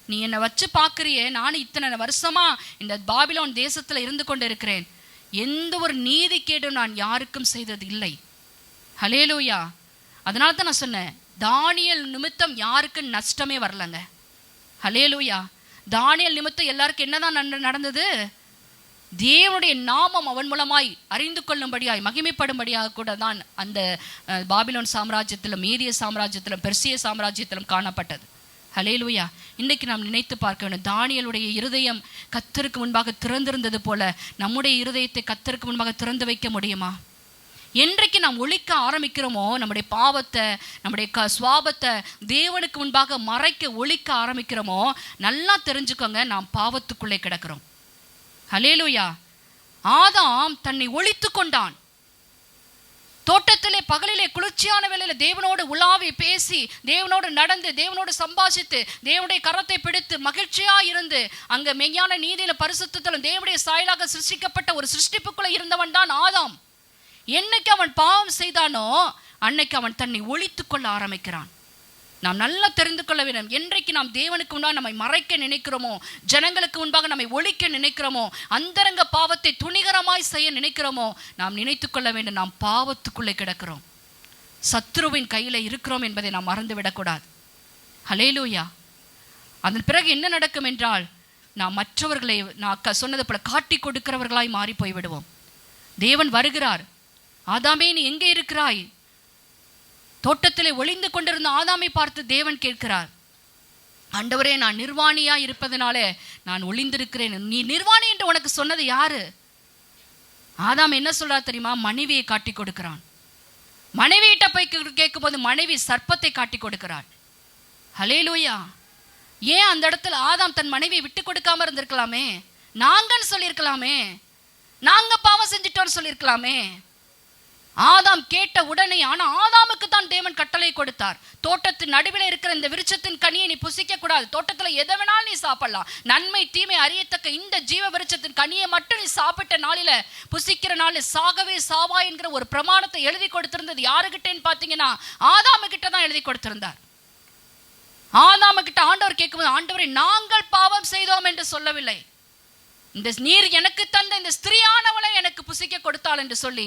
நீ என்னை வச்சு பார்க்குறியே, நான் இத்தனை வருஷமா இந்த பாபிலோன் தேசத்தில் இருந்து கொண்டு இருக்கிறேன், எந்த ஒரு நீதிக்கேடும் நான் யாருக்கும் செய்தது இல்லை. ஹல்லேலூயா. அதனால தான் நான் சொன்னேன், தானியேல் நிமித்தம் யாருக்கும் நஷ்டமே வரலங்க. ஹல்லேலூயா. தானியேல் நிமித்தம் எல்லாருக்கும் என்னதான் நடந்தது? தேவனுடைய நாமம் அவன் மூலமாய் அறிந்து கொள்ளும்படியாய் மகிமைப்படும்படியாக கூட தான் அந்த பாபிலோன் சாம்ராஜ்யத்திலும் மேதிய சாம்ராஜ்யத்திலும் பெர்சிய சாம்ராஜ்யத்திலும் காணப்பட்டது. ஹல்லேலூயா. இன்றைக்கு நாம் நினைத்து பார்க்க வேண்டும், தானியேலுடைய இருதயம் கர்த்தருக்கு முன்பாக திறந்திருந்தது போல நம்முடைய இருதயத்தை கர்த்தருக்கு முன்பாக திறந்து வைக்க முடியுமா? என்றைக்கு நாம் ஒழிக்க ஆரம்பிக்கிறோமோ, நம்முடைய பாவத்தை, நம்முடைய சுவாபத்தை தேவனுக்கு முன்பாக மறைக்க ஒழிக்க ஆரம்பிக்கிறோமோ, நல்லா தெரிஞ்சுக்கோங்க, நாம் பாவத்துக்குள்ளே கிடக்கிறோம். ஹல்லேலூயா. ஆதாம் தன்னை ஒழித்து கொண்டான். தோட்டத்திலே பகலிலே குளிர்ச்சியான வேளையில தேவனோடு உலாவி பேசி, தேவனோடு நடந்து, தேவனோடு சம்பாஷித்து, தேவனுடைய கரத்தை பிடித்து மகிழ்ச்சியா இருந்து, அங்க மெய்யான நீதியில பரிசுத்தத்திலும் தேவனுடைய சாயலாக சிருஷ்டிக்கப்பட்ட ஒரு சிருஷ்டிப்புக்குள்ள இருந்தவன் தான் ஆதாம். என்னைக்கு அவன் பாவம் செய்தானோ அன்னைக்கு அவன் தன்னை ஒழித்து கொள்ள ஆரம்பிக்கிறான். நாம் நல்லா தெரிந்து கொள்ள வேண்டும், என்றைக்கு நாம் தேவனுக்கு முன்பாக நம்மை மறைக்க நினைக்கிறோமோ, ஜனங்களுக்கு முன்பாக நம்மை ஒழிக்க நினைக்கிறோமோ, அந்தரங்க பாவத்தை துணிகரமாய் செய்ய நினைக்கிறோமோ, நாம் நினைத்து கொள்ள வேண்டும், நாம் பாவத்துக்குள்ளே கிடக்கிறோம், சத்ருவின் கையில் இருக்கிறோம் என்பதை நாம் மறந்துவிடக்கூடாது. ஹல்லேலூயா. அதன் பிறகு என்ன நடக்கும் என்றால், நாம் மற்றவர்களை நான் சொன்னது போல காட்டி கொடுக்கிறவர்களாய் மாறி போய்விடுவோம். தேவன் வருகிறார், ஆதாமே நீ எங்கே இருக்கிறாய்? தோட்டத்திலே ஒளிந்து கொண்டிருந்த ஆதாமை பார்த்து தேவன் கேட்கிறார், ஆண்டவரே, நான் நிர்வாணியா இருப்பதனாலே நான் ஒளிந்திருக்கிறேன். நீ நிர்வாணி என்று உனக்கு சொன்னது யாரு? ஆதாம் என்ன சொல்றார் தெரியுமா? மனைவியை காட்டி கொடுக்கிறான். மனைவியிட்ட போய் கேட்கும் போது மனைவி சர்ப்பத்தை காட்டி கொடுக்கிறாள். ஹல்லேலூயா. ஏன் அந்த இடத்துல ஆதாம் தன் மனைவியை விட்டு கொடுக்காம இருந்திருக்கலாமே? நாங்கன்னு சொல்லியிருக்கலாமே, நாங்க பாவம் செஞ்சிட்டோம்னு சொல்லியிருக்கலாமே. ஆதாம் கேட்ட உடனே, ஆனா ஆதாமுக்கு தான் தேவன் கட்டளை கொடுத்தார், தோட்டத்தின் நடுவில் இருக்கிற இந்த விருட்சத்தின் கனியை நீ புசிக்க கூடாது, தோட்டத்துல எதை வேணாலும் நீ சாப்பிடலாம், நன்மை தீமை அறியத்தக்க இந்த ஜீவ விருட்சத்தின் கனியை மட்டும் நீ சாப்பிட்ட நாளில புசிக்கிற நாளில் சாகவே சாவா என்கிற ஒரு பிரமாணத்தை எழுதி கொடுத்திருந்தது யாருகிட்டேன்னு பாத்தீங்கன்னா ஆதாமு கிட்ட தான் எழுதி கொடுத்திருந்தார். ஆதாமு கிட்ட ஆண்டவர் கேட்கும்போது, ஆண்டவரே, நாங்கள் பாவம் செய்தோம் என்று சொல்லவில்லை, இந்த நீர் எனக்கு தந்த இந்த ஸ்திரீயானவளை எனக்கு புசிக்க கொடுத்தாள் என்று சொல்லி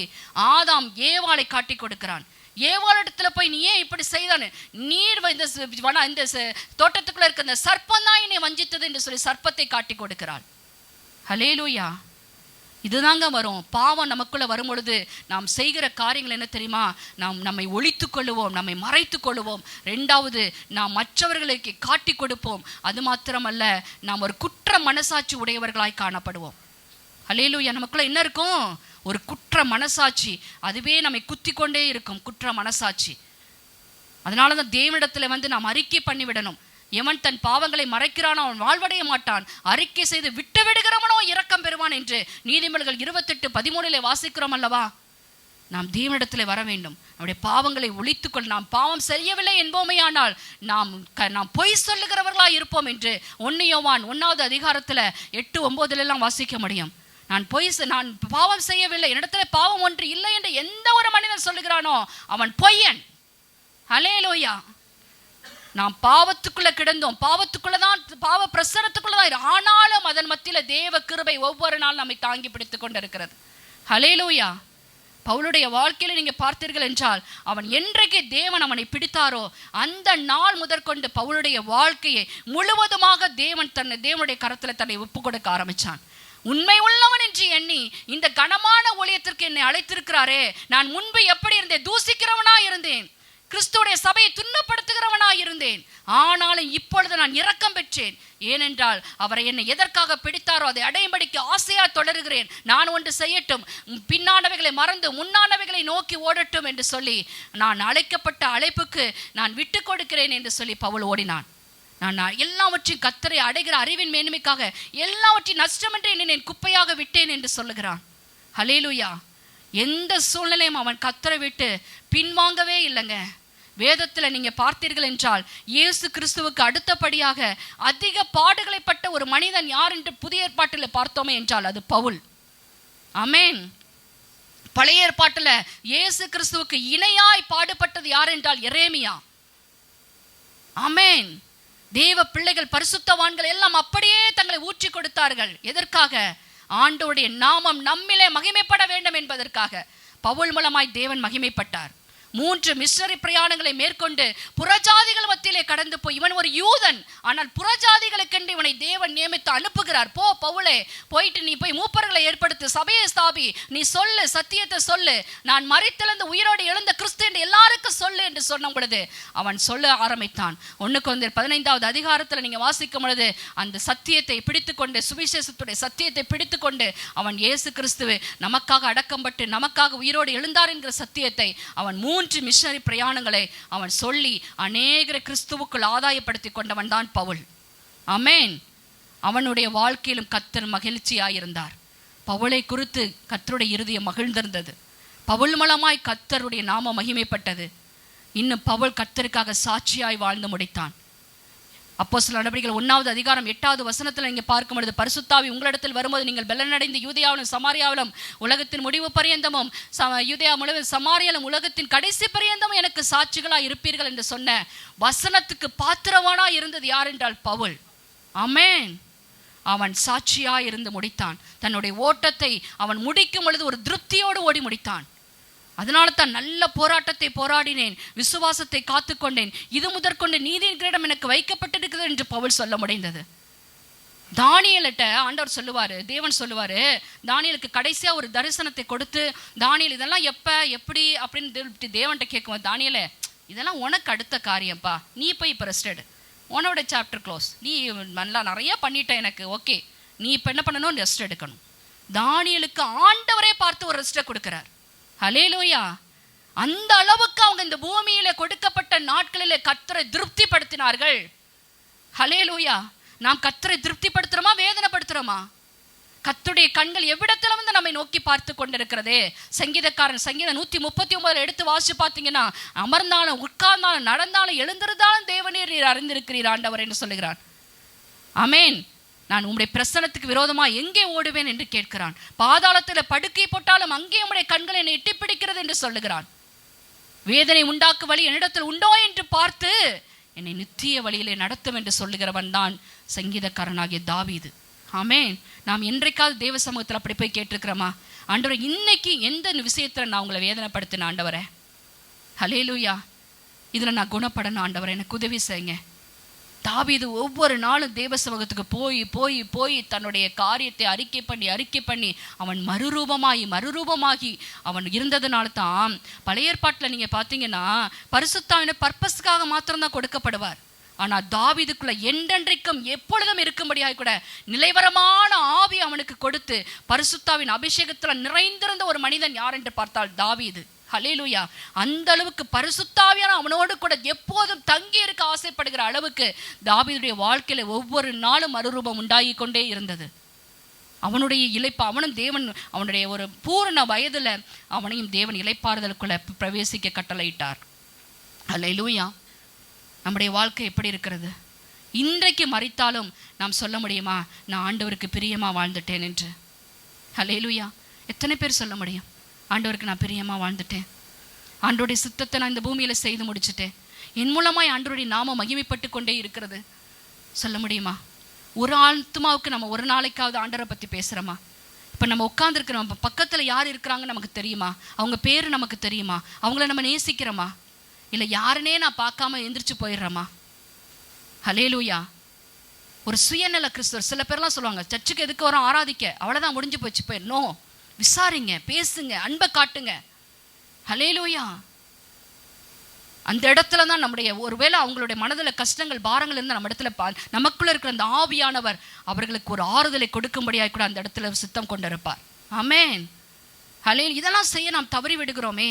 ஆதாம் ஏவாளை காட்டி கொடுக்கிறான். ஏவாளிடத்துல போய் நீ ஏன் இப்படி செய்தானு, நீர் இந்த தோட்டத்துக்குள்ள இருக்க இந்த சர்ப்பம் தான் என்னை வஞ்சித்தது என்று சொல்லி சர்ப்பத்தை காட்டி கொடுக்கிறாள். ஹல்லேலூயா. இதுதாங்க வரும். பாவம் நமக்குள்ள வரும் பொழுது நாம் செய்கிற காரியங்கள் என்ன தெரியுமா? நாம் நம்மை ஒழித்து கொள்ளுவோம், நம்மை மறைத்து கொள்ளுவோம். ரெண்டாவது, நாம் மற்றவர்களுக்கு காட்டி கொடுப்போம். அது மாத்திரமல்ல, நாம் ஒரு குற்ற மனசாட்சி உடையவர்களாய் காணப்படுவோம். ஹல்லேலூயா. நமக்குள்ள என்ன இருக்கும்? ஒரு குற்ற மனசாட்சி. அதுவே நம்மை குத்தி கொண்டே இருக்கும், குற்ற மனசாட்சி. அதனாலதான் தேவனிடத்துல நாம் அறிக்கை பண்ணிவிடணும். எவன் தன் பாவங்களை மறைக்கிறானோ அவன் வாழ்வடைய மாட்டான், அறிக்கை செய்து விட்டு விடுகிறவனோ இரக்கம் பெறுவான் என்று நீதிமொழிகள் 28:13 வாசிக்கிறோம் அல்லவா? நாம் தேவனிடத்தில் வர வேண்டும். நம்முடைய பாவங்களை ஒழித்துக்கொள். நாம் பாவம் செய்யவில்லை என்போமையானால் நாம் பொய் சொல்லுகிறவர்களாக இருப்போம் என்று 1 யோவான் 1வது அதிகாரத்தில் 8-9 வாசிக்க முடியும். நான் பாவம் செய்யவில்லை, என்னிடத்துல பாவம் ஒன்று இல்லை என்று எந்த ஒரு மனிதன் சொல்லுகிறானோ அவன் பொய்யன். ஹல்லேலூயா. நாம் பாவத்துக்குள்ள கிடந்தோம், பாவத்துக்குள்ளதான், பாவ பிரசனத்துக்குள்ளதான். ஆனாலும் அதன் மத்தியில தேவ கிருபை ஒவ்வொரு நாள் நம்மை தாங்கி பிடித்துக் கொண்டிருக்கிறது. ஹல்லேலூயா. பவுலுடைய வாழ்க்கையில நீங்க பார்த்தீர்கள் என்றால், அவன் என்றைக்கு தேவன் அவனை பிடித்தாரோ அந்த நாள் முதற்கொண்டு பவுலுடைய வாழ்க்கையை முழுவதுமாக தேவனுடைய கரத்துல தன்னை ஒப்பு கொடுக்க ஆரம்பிச்சான். உண்மை உள்ளவன் என்று எண்ணி இந்த கனமான ஊழியத்திற்கு என்னை அழைத்திருக்கிறாரே, நான் முன்பு எப்படி இருந்தேன்? தூசிக்கிறவனா இருந்தேன், கிறிஸ்துவுடைய சபையை துன்பப்படுத்துகிறவனாய் இருந்தேன். ஆனாலும் இப்பொழுது நான் இரக்கம் பெற்றேன். ஏனென்றால் அவரை என்னை எதற்காக பிடித்தாரோ அதை அடையும்படிக்கு ஆசையா தொடருகிறேன். நான் ஒன்று செய்யட்டும், பின்னானவைகளை மறந்து முன்னானவைகளை நோக்கி ஓடட்டும் என்று சொல்லி நான் அழைக்கப்பட்ட அழைப்புக்கு நான் விட்டு கொடுக்கிறேன் என்று சொல்லி பவுல் ஓடினான். நான் எல்லாவற்றையும் கர்த்தரை அடைகிற அறிவின் மேன்மைக்காக எல்லாவற்றையும் நஷ்டமென்று எண்ணினேன், குப்பையாக விட்டேன் என்று சொல்லுகிறான். ஹல்லேலூயா. எந்த சூழ்நிலையும் அவன் கர்த்தரை விட்டு பின்வாங்கவே இல்லைங்க. வேதத்தில் நீங்க பார்த்தீர்கள் என்றால், இயேசு கிறிஸ்துவுக்கு அடுத்தபடியாக அதிக பாடுகளை பட்ட ஒரு மனிதன் யார் என்று புதிய ஏற்பாட்டில் பார்த்தோமே என்றால் அது பவுல். ஆமென். பழைய ஏற்பாட்டில் இயேசு கிறிஸ்துவுக்கு இணையாய் பாடுபட்டது யார் என்றால் எரேமியா. ஆமென். தேவ பிள்ளைகள், பரிசுத்தவான்கள் எல்லாம் அப்படியே தங்களை ஊற்றி கொடுத்தார்கள். எதற்காக? ஆண்டவருடைய நாமம் நம்மிலே மகிமைப்பட வேண்டும் என்பதற்காக. பவுல் மூலமாய் தேவன் மகிமைப்பட்டார். 3 மிஷனரி பிரயாணங்களை மேற்கொண்டு புறஜாதிகள் மத்தியிலே கடந்து போய், இவன் ஒரு யூதன், ஆனால் புறஜாதிகளுக்கென்று இவனை தேவன் நியமித்து அனுப்புகிறார். போ பவுலே, போயிட்டு நீ போய் மூப்பர்களை ஏற்படுத்து, சபையை ஸ்தாபி, நீ சொல்லு, சத்தியத்தை சொல்லு, நான் மரித்தெழுந்து உயிரோடு எழுந்த கிறிஸ்து என்று எல்லாருக்கும் சொல்லு என்று சொன்ன பொழுது அவன் சொல்ல ஆரம்பித்தான். 1 கொரிந்தியர் 15வது அதிகாரத்தில் நீங்க வாசிக்கும் பொழுது அந்த சத்தியத்தை பிடித்துக்கொண்டு, சுவிசேஷத்துடைய சத்தியத்தை பிடித்துக்கொண்டு அவன் இயேசு கிறிஸ்துவை நமக்காக அடக்கம்பட்டு நமக்காக உயிரோடு எழுந்தார் என்கிற சத்தியத்தை அவன் 3 மிஷனரி பிரயாணங்களை அவன் சொல்லி அநேகரை கிறிஸ்துவுக்குள் ஆதாயப்படுத்தி கொண்டவன் தான் பவுல். ஆமென். அவனுடைய வாழ்க்கையிலும் கர்த்தர் மகிழ்ச்சியாயிருந்தார். பவுலை குறித்து கர்த்தருடைய இருதயம் மகிழ்ந்திருந்தது. பவுல் மூலமாய் கர்த்தருடைய நாமம் மகிமைப்பட்டது. இன்னும் பவுல் கர்த்தருக்காக சாட்சியாய் வாழ்ந்து முடித்தான். அப்போஸ்தலர் நடபடிகள் 1வது அதிகாரம் 8வது வசனத்தில் நீங்க பார்க்கும் பொழுது, பரிசுத்தாவி உங்களிடத்தில் வரும்போது நீங்கள் பெலனடைந்து யூதேயாவிலும் சமாரியாவிலும் உலகத்தின் முடிவு பரியந்தமும், யூதேயா முழுவதும் சமாரியாவிலும் உலகத்தின் கடைசி பரியந்தமும் எனக்கு சாட்சிகளாய் இருப்பீர்கள் என்று சொன்ன வசனத்துக்கு பாத்திரவானாய் இருந்தது யார் என்றால் பவுல். ஆமென். அவன் சாட்சியாய் இருந்து முடித்தான். தன்னுடைய ஓட்டத்தை அவன் முடிக்கும் பொழுது ஒரு திருப்தியோடு ஓடி முடித்தான். அதனால தான் நல்ல போராட்டத்தை போராடினேன், விசுவாசத்தை காத்துக்கொண்டேன், இது முதற்கொண்டு நீதியின் கிரீடம் எனக்கு வைக்கப்பட்டிருக்கிறது என்று பவுல் சொல்ல முடிந்தது. தானியேலிட்ட ஆண்டவர் சொல்லுவாரு, தேவன் சொல்லுவாரு, தானியேலுக்கு கடைசியா ஒரு தரிசனத்தை கொடுத்து, தானியேல் இதெல்லாம் எப்படி அப்படின்னு தேவன்கிட்ட கேட்கும், தானியேலே இதெல்லாம் உனக்கு அடுத்த காரியம்ப்பா, நீ போய் இப்போ ரெஸ்ட் எடு, உன்னோட சாப்டர் க்ளோஸ், நீ நல்லா நிறைய பண்ணிட்ட எனக்கு, ஓகே, நீ இப்போ என்ன பண்ணணும்? ரெஸ்ட் எடுக்கணும். தானியேலுக்கு ஆண்டவரே பார்த்து ஒரு ரெஸ்ட்டை கொடுக்கிறார். ஹல்லேலூயா. அந்த அளவுக்கு அவங்க இந்த பூமியில கொடுக்கப்பட்ட நாட்களிலே கர்த்தரை திருப்திப்படுத்தினார்கள். ஹல்லேலூயா. நாம் கர்த்தரை திருப்திப்படுத்துறோமா, வேதனைப்படுத்துறோமா? கர்த்தருடைய கண்கள் எவ்விடத்துல வந்து நம்மை நோக்கி பார்த்து கொண்டிருக்கிறதே. சங்கீதக்காரன் சங்கீதம் 139 எடுத்து வாசிச்சு பார்த்தீங்கன்னா, அமர்ந்தாலும் உட்கார்ந்தாலும் நடந்தாலும் எழுந்திருந்தாலும் தேவனே நீர் அறிந்திருக்கிறீர் ஆண்டவர் என்று சொல்லுகிறான். ஆமென். நான் உம்முடைய பிரசனத்துக்கு விரோதமா எங்கே ஓடுவேன் என்று கேட்கிறான். பாதாளத்தில் படுக்கை போட்டாலும் அங்கே உம்முடைய கண்களை என்னை எட்டி பிடிக்கிறது என்று சொல்லுகிறான். வேதனை உண்டாக்கு வழி என்னிடத்தில் உண்டோ என்று பார்த்து என்னை நித்திய வழியிலே நடத்தும் என்று சொல்லுகிறவன் தான் சங்கீதக்காரனாகிய தாவீது. ஆமென். நாம் என்றைக்காவது தேவ சமூகத்தில் அப்படி போய் கேட்டிருக்கிறோமா? ஆண்டவரே, இன்னைக்கு எந்த விஷயத்துல நான் உங்களை வேதனைப்படுத்தின ஆண்டவரே, ஹல்லேலூயா, இதுல நான் குணப்படணும் ஆண்டவரே, எனக்கு உதவி செய்யுங்க. தாவீது ஒவ்வொரு நாளும் தேவ சமூகத்துக்கு போய் போய் போய் தன்னுடைய காரியத்தை அறிக்கை பண்ணி அவன் மறுரூபமாகி அவன் இருந்ததுனால தான் பழைய ஏற்பாட்டில் நீங்க பார்த்தீங்கன்னா பரிசுத்தாவின் பர்பஸ்க்காக மாத்திரம்தான் கொடுக்கப்படுவார். ஆனால் தாவீதுக்குள்ள என்றென்றைக்கும் எப்பொழுதும் இருக்கும்படியாக கூட நிலைவரமான ஆவி அவனுக்கு கொடுத்து பரிசுத்தாவின் அபிஷேகத்தில் நிறைந்திருந்த ஒரு மனிதன் யார் என்று பார்த்தால் தாவீது. ஹல்லேலூயா. அந்த அளவுக்கு பரிசுத்தாவியான அவனோடு கூட எப்போதும் தங்கி இருக்க ஆசைப்படுகிற அளவுக்கு தாவீதுடைய வாழ்க்கையில ஒவ்வொரு நாளும் மறுரூபம் உண்டாகி கொண்டே இருந்தது. அவனுடைய அவனும் தேவன் அவனுடைய ஒரு பூரண வயதுல அவனையும் தேவன் இளைப்பாறுதலுக்குள்ள பிரவேசிக்க கட்டளையிட்டார். அல்லேலூயா. நம்முடைய வாழ்க்கை எப்படி இருக்கிறது? இன்றைக்கு மரித்தாலும் நாம் சொல்ல முடியுமா, நான் ஆண்டவருக்கு பிரியமா வாழ்ந்துட்டேன் என்று? அல்லேலூயா. எத்தனை பேர் சொல்ல முடியும், ஆண்டவருக்கு நான் பிரியமா வாழ்ந்துட்டேன், ஆண்டவருடைய சித்தத்தை நான் இந்த பூமியில செய்து முடிச்சுட்டேன், என் மூலமாய் ஆண்டவருடைய நாமம் மகிமைப்பட்டு கொண்டே இருக்கிறது? சொல்ல முடியுமா? ஒரு ஆத்மாவுக்கு நம்ம ஒரு நாளைக்காவது ஆண்டவரை பத்தி பேசுறோமா? இப்ப நம்ம உட்கார்ந்துருக்கிற நம்ம பக்கத்துல யார் இருக்கிறாங்கன்னு நமக்கு தெரியுமா? அவங்க பேரு நமக்கு தெரியுமா? அவங்கள நம்ம நேசிக்கிறோமா? இல்லை யாருன்னே நான் பார்க்காம எந்திரிச்சு போயிடுறோமா? ஹல்லேலூயா. ஒரு சுயநல கிறிஸ்துவர். சில பேர்லாம் சொல்லுவாங்க, சர்ச்சுக்கு எதுக்கு வரோம், ஆராதிக்க, அவ்வளோதான் முடிஞ்சு போச்சு. நோ, விசாரிங்க, பேசுங்க, அன்பை காட்டுங்க. ஹல்லேலூயா. அந்த இடத்துல தான் நம்முடைய ஒருவேளை அவங்களுடைய மனதில் கஷ்டங்கள் பாரங்கள் இருந்து நம்ம இடத்துல நமக்குள்ள இருக்கிற அந்த ஆவியானவர் அவர்களுக்கு ஒரு ஆறுதலை கொடுக்கும்படியாக கூட அந்த இடத்துல சித்தம் கொண்டிருப்பார். ஆமென். ஹல்லேலூயா. இதெல்லாம் செய்ய நாம் தவறி விடுகிறோமே.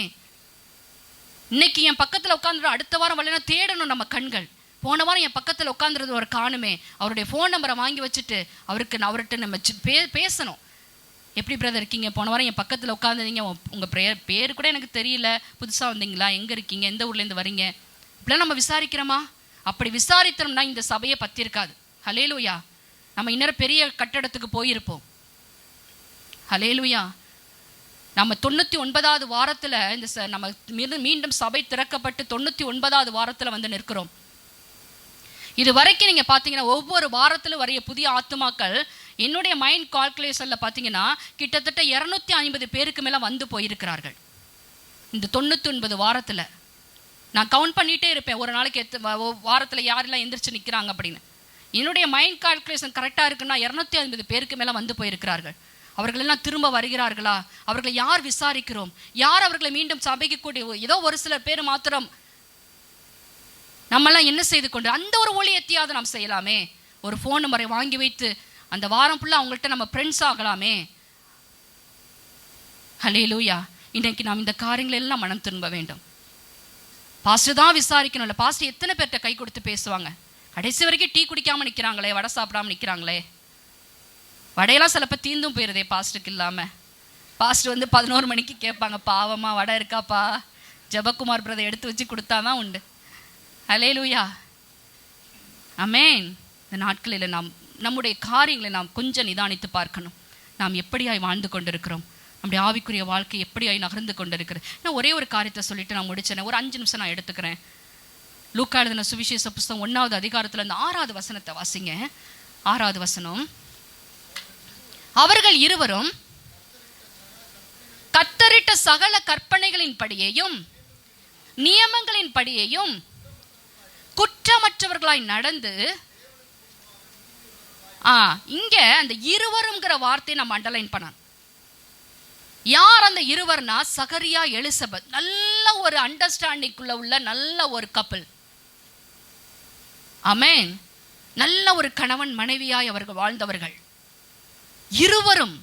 இன்னைக்கு என் பக்கத்தில் உட்காந்துடும், அடுத்த வாரம் வரலைன்னா தேடணும் நம்ம கண்கள். போன வாரம் என் பக்கத்தில் உட்காந்துருது ஒரு காணுமே, அவருடைய ஃபோன் நம்பரை வாங்கி வச்சுட்டு அவர்கிட்ட நம்ம பேசணும். எப்படி பிரதர் இருக்கீங்க, போன வாரம் என் பக்கத்தில் உட்காந்துருந்தீங்க, உங்கள் பேர் கூட எனக்கு தெரியல, புதுசாக வந்தீங்களா, எங்கே இருக்கீங்க, எந்த ஊர்லேருந்து வரீங்க, இப்படிலாம் நம்ம விசாரிக்கிறோமா? அப்படி விசாரித்தோம்னா இந்த சபையை பற்றி இருக்காது. ஹல்லேலூயா. நம்ம இன்னொரு பெரிய கட்டடத்துக்கு போயிருப்போம். ஹல்லேலூயா. நம்ம 99வது வாரத்தில் இந்த நம்ம மீண்டும் சபை திறக்கப்பட்டு 99வது வாரத்தில் வந்து நிற்கிறோம். இது வரைக்கும் நீங்கள் பார்த்தீங்கன்னா ஒவ்வொரு வாரத்திலும் வரைய புதிய ஆத்துமாக்கள் என்னுடைய மைண்ட் கால்குலேஷனில் பார்த்தீங்கன்னா கிட்டத்தட்ட 250 பேருக்கு மேலே வந்து போயிருக்கிறார்கள் இந்த 99 வாரத்தில். நான் கவுண்ட் பண்ணிகிட்டே இருப்பேன், ஒரு நாளைக்கு வாரத்தில் யாரெல்லாம் எந்திரிச்சு நிற்கிறாங்க அப்படின்னு. என்னுடைய மைண்ட் கால்குலேஷன் கரெக்டாக இருக்குன்னா 250 பேருக்கு மேலே வந்து போயிருக்கிறார்கள். அவர்களெல்லாம் திரும்ப வருகிறார்களா? அவர்களை யார் விசாரிக்கிறோம்? யார் அவர்களை மீண்டும் சபைக்கு கூடி? ஏதோ ஒரு சிலர் பேர் மாத்திரம் நம்மெல்லாம் என்ன செய்து கொண்டு அந்த ஒரு ஊழியத்தையாவது நாம் செய்யலாமே. ஒரு ஃபோன் நம்பரை வாங்கி வைத்து அந்த வாரம் ஃபுல்லாக அவங்கள்ட்ட நம்ம ஃப்ரெண்ட்ஸ் ஆகலாமே. ஹல்லேலூயா. இன்றைக்கு நாம் இந்த காரியங்கள் எல்லாம் மனம் திரும்ப வேண்டும். பாஸ்டர் தான் விசாரிக்கணும் இல்லை. பாஸ்டர் எத்தனை பேர்கிட்ட கை கொடுத்து பேசுவாங்க? கடைசி வரைக்கும் டீ குடிக்காமல் நிற்கிறாங்களே, வடை சாப்பிடாமல் நிற்கிறாங்களே. வடையெல்லாம் சிலப்போ தீந்தும் போயிருதே பாஸ்டருக்கு இல்லாமல். பாஸ்டர் வந்து 11 மணிக்கு கேட்பாங்க, பாவமாக வடை இருக்காப்பா, ஜெபக்குமார் பிரதர் எடுத்து வச்சு கொடுத்தாதான் உண்டு. ஹல்லேலூயா. ஆமென். இந்த நாட்களில் நாம் நம்முடைய காரியங்களை நாம் கொஞ்சம் நிதானித்து பார்க்கணும். நாம் எப்படியாய் வாழ்ந்து கொண்டிருக்கிறோம், நம்முடைய ஆவிக்குரிய வாழ்க்கை எப்படியாய் நகர்ந்து கொண்டிருக்கிறது. நான் ஒரே ஒரு காரியத்தை சொல்லிட்டு நான் முடிச்சேன். ஒரு 5 நிமிஷம் நான் எடுத்துக்கிறேன். லூக்கா எழுதின சுவிசேஷ புஸ்தகம் 1வது அதிகாரத்தில் இந்த 6வது வசனத்தை வாசிங்க. 6வது வசனம். அவர்கள் இருவரும் கத்தரிட்ட சகல கற்பனைகளின் படியையும் நியமங்களின் படியையும் குற்றமற்றவர்களாய் நடந்து. இங்க அந்த இருவருங்கிற வார்த்தையை நம்ம அண்டர்லைன் பண்ண. யார் அந்த இருவர்னா? சகரியா, எலிசபெத். நல்ல ஒரு அண்டர்ஸ்டாண்டிங்குள்ள உள்ள நல்ல ஒரு கப்பல். ஆமென். நல்ல ஒரு கணவன் மனைவியாய் அவர்கள் வாழ்ந்தவர்கள் இருவரும்.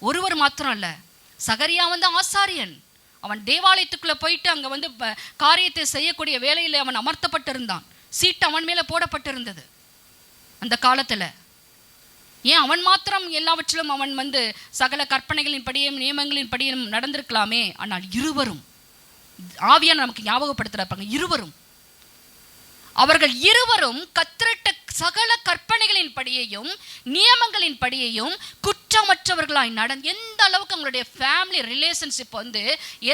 ஒருவர் மாத்திரம் அல்ல. சகரியா வந்து ஆசாரியன். அவன் தேவாலயத்துக்குள்ள போயிட்டு அங்க வந்து காரியத்தை செய்யக்கூடிய வேலையில் அவன் அமர்த்தப்பட்டிருந்தான். சீட்டு அவன் மேல போடப்பட்டிருந்தது அந்த காலத்துல. ஏன் அவன் மாத்திரம் எல்லாவற்றிலும் அவன் வந்து சகல கற்பனைகளின் படியும் நியமங்களின் படியும் நடந்திருக்கலாமே. ஆனால் இருவரும் ஆவியான நமக்கு ஞாபகப்படுத்துறாங்க. இருவரும் அவர்கள் இருவரும் கத்தரிட்ட சகல கற்பனைகளின் படியையும் நியமங்களின் படியையும் குற்றமற்றவர்களாய் நடந்து. எந்த அளவுக்கு அவங்களுடைய ஃபேமிலி ரிலேஷன்ஷிப் வந்து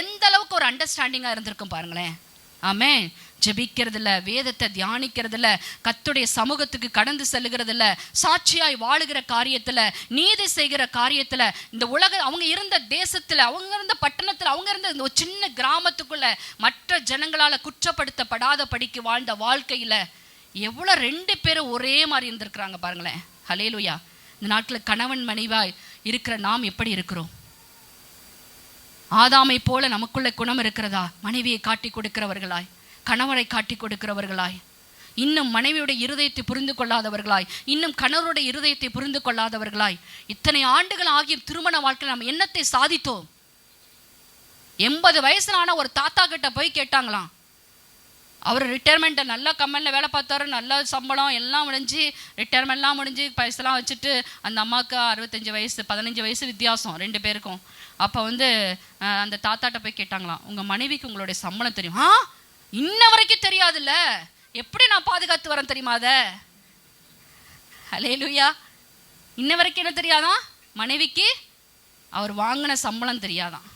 எந்த அளவுக்கு ஒரு அண்டர்ஸ்டாண்டிங்காக இருந்திருக்கும் பாருங்களேன். ஆமென். ஜெபிக்கிறதில்ல, வேதத்தை தியானிக்கிறதில்ல, கர்த்தருடைய சமூகத்துக்கு கடந்து செல்லுகிறதில்ல, சாட்சியாய் வாழுகிற காரியத்தில், நீதி செய்கிற காரியத்தில், இந்த உலக அவங்க இருந்த தேசத்தில், அவங்க இருந்த பட்டணத்தில், அவங்க இருந்த இந்த ஒரு சின்ன கிராமத்துக்குள்ள மற்ற ஜனங்களால் குற்றப்படுத்தப்படாத படிக்கு வாழ்ந்த வாழ்க்கையில் எவ்வளோ 2 பேரும் ஒரே மாதிரி இருந்திருக்கிறாங்க பாருங்களேன். ஹல்லேலூயா. இந்த நாட்டில் கணவன் மனைவாய் இருக்கிற நாம் எப்படி இருக்கிறோம்? ஆதாமை போல நமக்குள்ள குணம் இருக்கிறதா? மனைவியை காட்டி கொடுக்கிறவர்களாய், கணவரை காட்டி கொடுக்கிறவர்களாய், இன்னும் மனைவியுடைய இருதயத்தை புரிந்து கொள்ளாதவர்களாய், இன்னும் கணவருடைய இருதயத்தை புரிந்து கொள்ளாதவர்களாய், இத்தனை ஆண்டுகள் ஆகிய திருமண வாழ்க்கையில் நம்ம என்னத்தை சாதித்தோம்? 80 வயசுல ஆன ஒரு தாத்தா கிட்ட போய் கேட்டாங்களாம், அவர் ரிட்டையர்மெண்ட்டை நல்லா கம்பெனியில் வேலை பார்த்தாரு, நல்ல சம்பளம் எல்லாம் முடிஞ்சு, ரிட்டையர்மெண்ட்லாம் முடிஞ்சு பைசெல்லாம் வச்சுட்டு, அந்த அம்மாவுக்கு 65 வயசு 15 வயசு வித்தியாசம் 2 பேருக்கும். அப்போ அந்த தாத்தாட்ட போய் கேட்டாங்களாம், உங்கள் மனைவிக்கு உங்களுடைய சம்பளம் தெரியும்? இன்ன வரைக்கும் தெரியாதுல்ல, எப்படி நான் பாதுகாத்து வரேன் தெரியுமா? அதை ஹல்லேலூயா. இன்ன வரைக்கும் என்ன தெரியாதான்? மனைவிக்கு அவர் வாங்கின சம்பளம் தெரியாதான்.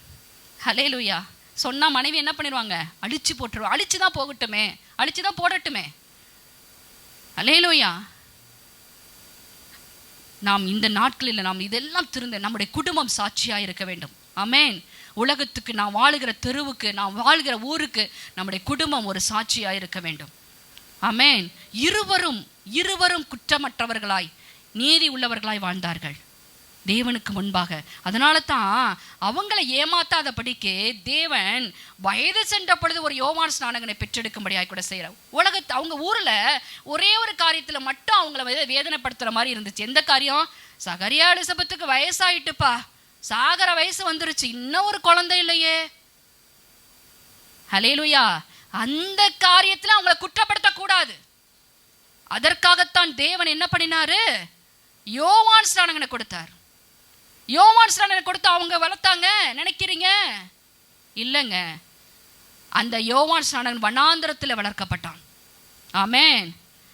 ஹல்லேலூயா. சொன்னால் மனைவி என்ன பண்ணிடுவாங்க? அழிச்சு போட்டுருவாங்க. அழிச்சு தான் போகட்டுமே, அழிச்சு தான் போடட்டுமே. ஹல்லேலூயா. நாம் இந்த நாட்களில் நாம் இதெல்லாம் திருந்த நம்முடைய குடும்பம் சாட்சியாக இருக்க வேண்டும். ஆமென். உலகத்துக்கு, நான் வாழுகிற தெருவுக்கு, நான் வாழ்கிற ஊருக்கு நம்முடைய குடும்பம் ஒரு சாட்சியாக இருக்க வேண்டும். ஆமென். இருவரும் குற்றமற்றவர்களாய் நீதி உள்ளவர்களாய் வாழ்ந்தார்கள் தேவனுக்கு முன்பாக. அதனால தான் அவங்களை ஏமாத்தாதபடிக்கு தேவன் வயது சென்ற பொழுது ஒரு யோவான் ஸ்நானகனை பெற்றெடுக்கும்படியாக கூட செய்கிறார். அவங்க ஊரில் ஒரே ஒரு காரியத்தில் மட்டும் அவங்கள வேதனைப்படுத்துகிற மாதிரி இருந்துச்சு. எந்த காரியம்? சகரியா எலிசபெத்துக்கு வயசாயிட்டுப்பா, சாகர வயசு வந்துருச்சு, இன்னும் ஒரு குழந்தை இல்லையே. ஹல்லேலூயா. அந்த காரியத்தில் அவங்களை குற்றப்படுத்தக்கூடாது. அதற்காகத்தான் தேவன் என்ன பண்ணினாரு? யோவான் ஸ்நானகனை கொடுத்தார். யோவான் ஸ்நானகனை கொடுத்து அவங்க வளர்த்தாங்க நினைக்கிறீங்க? இல்லைங்க. அந்த யோவான் ஸ்நானகன் வனாந்திரத்தில் வளர்க்கப்பட்டான். ஆமென்.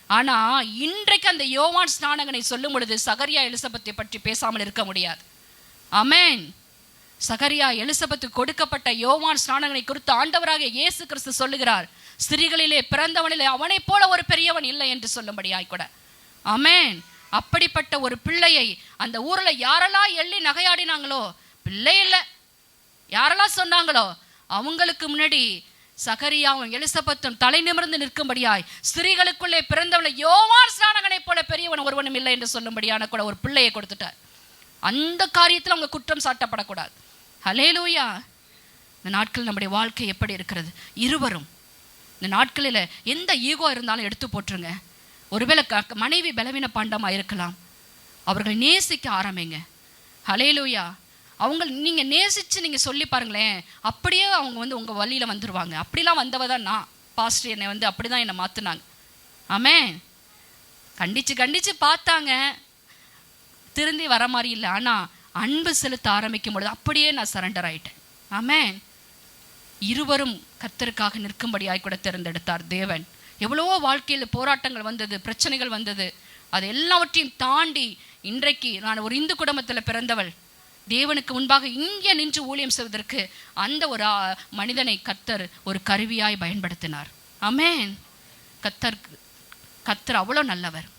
ஆனா இன்றைக்கு அந்த யோவான் ஸ்நானகனை சொல்லும் பொழுது சகரியா எலிசபெத்தை பற்றி பேசாமல் இருக்க முடியாது. ஆமென். சகரியா எலிசபெத்து கொடுக்கப்பட்ட யோவான் ஸ்நானகனை குறித்து ஆண்டவராக இயேசு கிறிஸ்து சொல்லுகிறார், ஸ்திரீகளிலே பிறந்தவனிலே அவனை போல ஒரு பெரியவன் இல்லை என்று சொல்லும்படியாய் கூட. ஆமென். அப்படிப்பட்ட ஒரு பிள்ளையை அந்த ஊர்ல யாரெல்லாம் எள்ளி நகையாடினாங்களோ, பிள்ளை இல்லை யாரெல்லாம் சொன்னாங்களோ, அவங்களுக்கு முன்னாடி சகரியாவும் எலிசபெத்தும் தலை நிமிர்ந்து நிற்கும்படியாய் ஸ்திரீகளுக்குள்ளே பிறந்தவளை யோவான் ஸ்நானகனை போல பெரியவன் ஒருவனும் இல்லை என்று சொல்லும்படியான கூட ஒரு பிள்ளையை கொடுத்துட்டார். அந்த காரியத்தில் அவங்க குற்றம் சாட்டப்படக்கூடாது. ஹல்லேலூயா. இந்த நாட்கள் நம்முடைய வாழ்க்கை எப்படி இருக்கிறது? இருவரும் இந்த நாட்களில் எந்த ஈகோ இருந்தாலும் எடுத்து போட்டுருங்க. ஒருவேளை மனைவி பலவீன பாண்டமாக இருக்கலாம், அவர்கள் நேசிக்க ஆரம்பிங்க. ஹல்லேலூயா. அவங்க நீங்கள் நேசித்து நீங்கள் சொல்லி பாருங்களேன், அப்படியே அவங்க உங்கள் வழியில் வந்துடுவாங்க. அப்படிலாம் வந்தவ தான் நான். பாஸ்டர் என்னை அப்படி தான் என்னை மாற்றினாங்க. ஆமென். கண்டித்து பார்த்தாங்க, திருந்தி வர மாதிரி இல்லை. ஆனால் அன்பு செலுத்த ஆரம்பிக்கும் பொழுது அப்படியே நான் சரண்டர் ஆயிட்டேன். ஆமென். இருவரும் கர்த்தருக்காக நிற்கும்படியாய் கூட தேர்ந்தெடுத்தார் தேவன். எவ்வளவோ வாழ்க்கையில் போராட்டங்கள் வந்தது, பிரச்சனைகள் வந்தது. அது எல்லாவற்றையும் தாண்டி இன்றைக்கு நான் ஒரு இந்து குடும்பத்தில் பிறந்தவள். தேவனுக்கு முன்பாக இங்கே நின்று ஊழியம் செய்வதற்கு அந்த ஒரு மனிதனை கர்த்தர் ஒரு கருவியாய் பயன்படுத்தினார். ஆமென். கர்த்தர் அவ்வளோ நல்லவர்.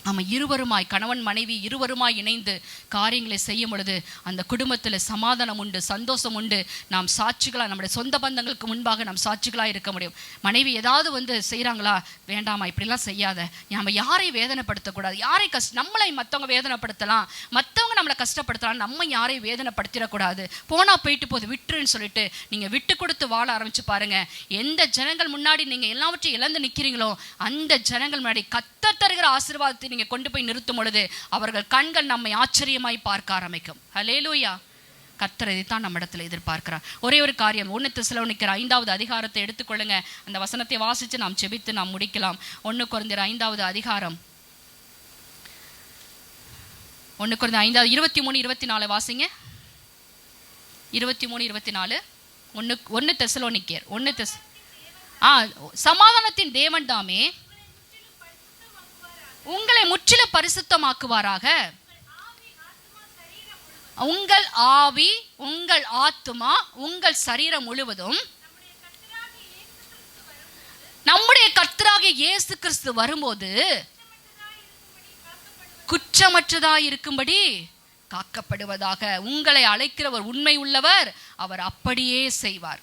ஆமாம். இருவருமாய், கணவன் மனைவி இருவருமாய் இணைந்து காரியங்களை செய்யும் பொழுது அந்த குடும்பத்தில் சமாதானம் உண்டு, சந்தோஷம் உண்டு. நாம் சாட்சிகளாக, நம்முடைய சொந்த பந்தங்களுக்கு முன்பாக நாம் சாட்சிகளாக இருக்க முடியும். மனைவி ஏதாவது செய்கிறாங்களா, வேண்டாமா இப்படிலாம் செய்யாத, நம்ம யாரையும் வேதனைப்படுத்தக்கூடாது, யாரை நம்மளை மற்றவங்க வேதனைப்படுத்தலாம், மற்றவங்க நம்மளை கஷ்டப்படுத்தலாம், நம்ம யாரையும் வேதனைப்படுத்திடக்கூடாது, போனால் போயிட்டு போது விட்டுருன்னு சொல்லிட்டு நீங்கள் விட்டு கொடுத்து வாழ ஆரம்பிச்சு பாருங்க. எந்த ஜனங்கள் முன்னாடி நீங்கள் எல்லாவற்றையும் இழந்து நிற்கிறீங்களோ அந்த ஜனங்கள் முன்னாடி கர்த்தர் தருகிற ஆசீர்வாதத்தை நீங்க கொண்டு போய் நிறுத்தும் பொழுது அவர்கள் கண்கள் நம்மை ஆச்சரியமாய் பார்க்க ஆரம்பிக்கும். ஹல்லேலூயா. கர்த்தர் இதைத்தான் நம்ம இடத்துல எதிர்பார்க்கிறார். ஒரே ஒரு காரியம், 1 தெசலோனிக்கர் 5வது அதிகாரத்தை எடுத்துக்கொள்ளுங்க. அந்த வசனத்தை வாசித்து நாம் ஜெபித்து நாம் முடிக்கலாம். 1 கொரிந்தியர் 5வது அதிகாரம், 1 கொரிந்தியர் 5 23-24 வாசிங்க. 23-24. 1 தெசலோனிக்கர் சமாதானத்தின் தேவன் தாமே உங்களை முற்றிலும் பரிசுத்தமாக்குவாராக. உங்கள் ஆவி, உங்கள் ஆத்துமா, உங்கள் சரீரம் முழுவதும் நம்முடைய கர்த்தராகிய இயேசு கிறிஸ்து வரும்போது குற்றமற்றதாய் இருக்கும்படி காக்கப்படுவதாக. உங்களை அழைக்கிறவர் உண்மை உள்ளவர், அவர் அப்படியே செய்வார்.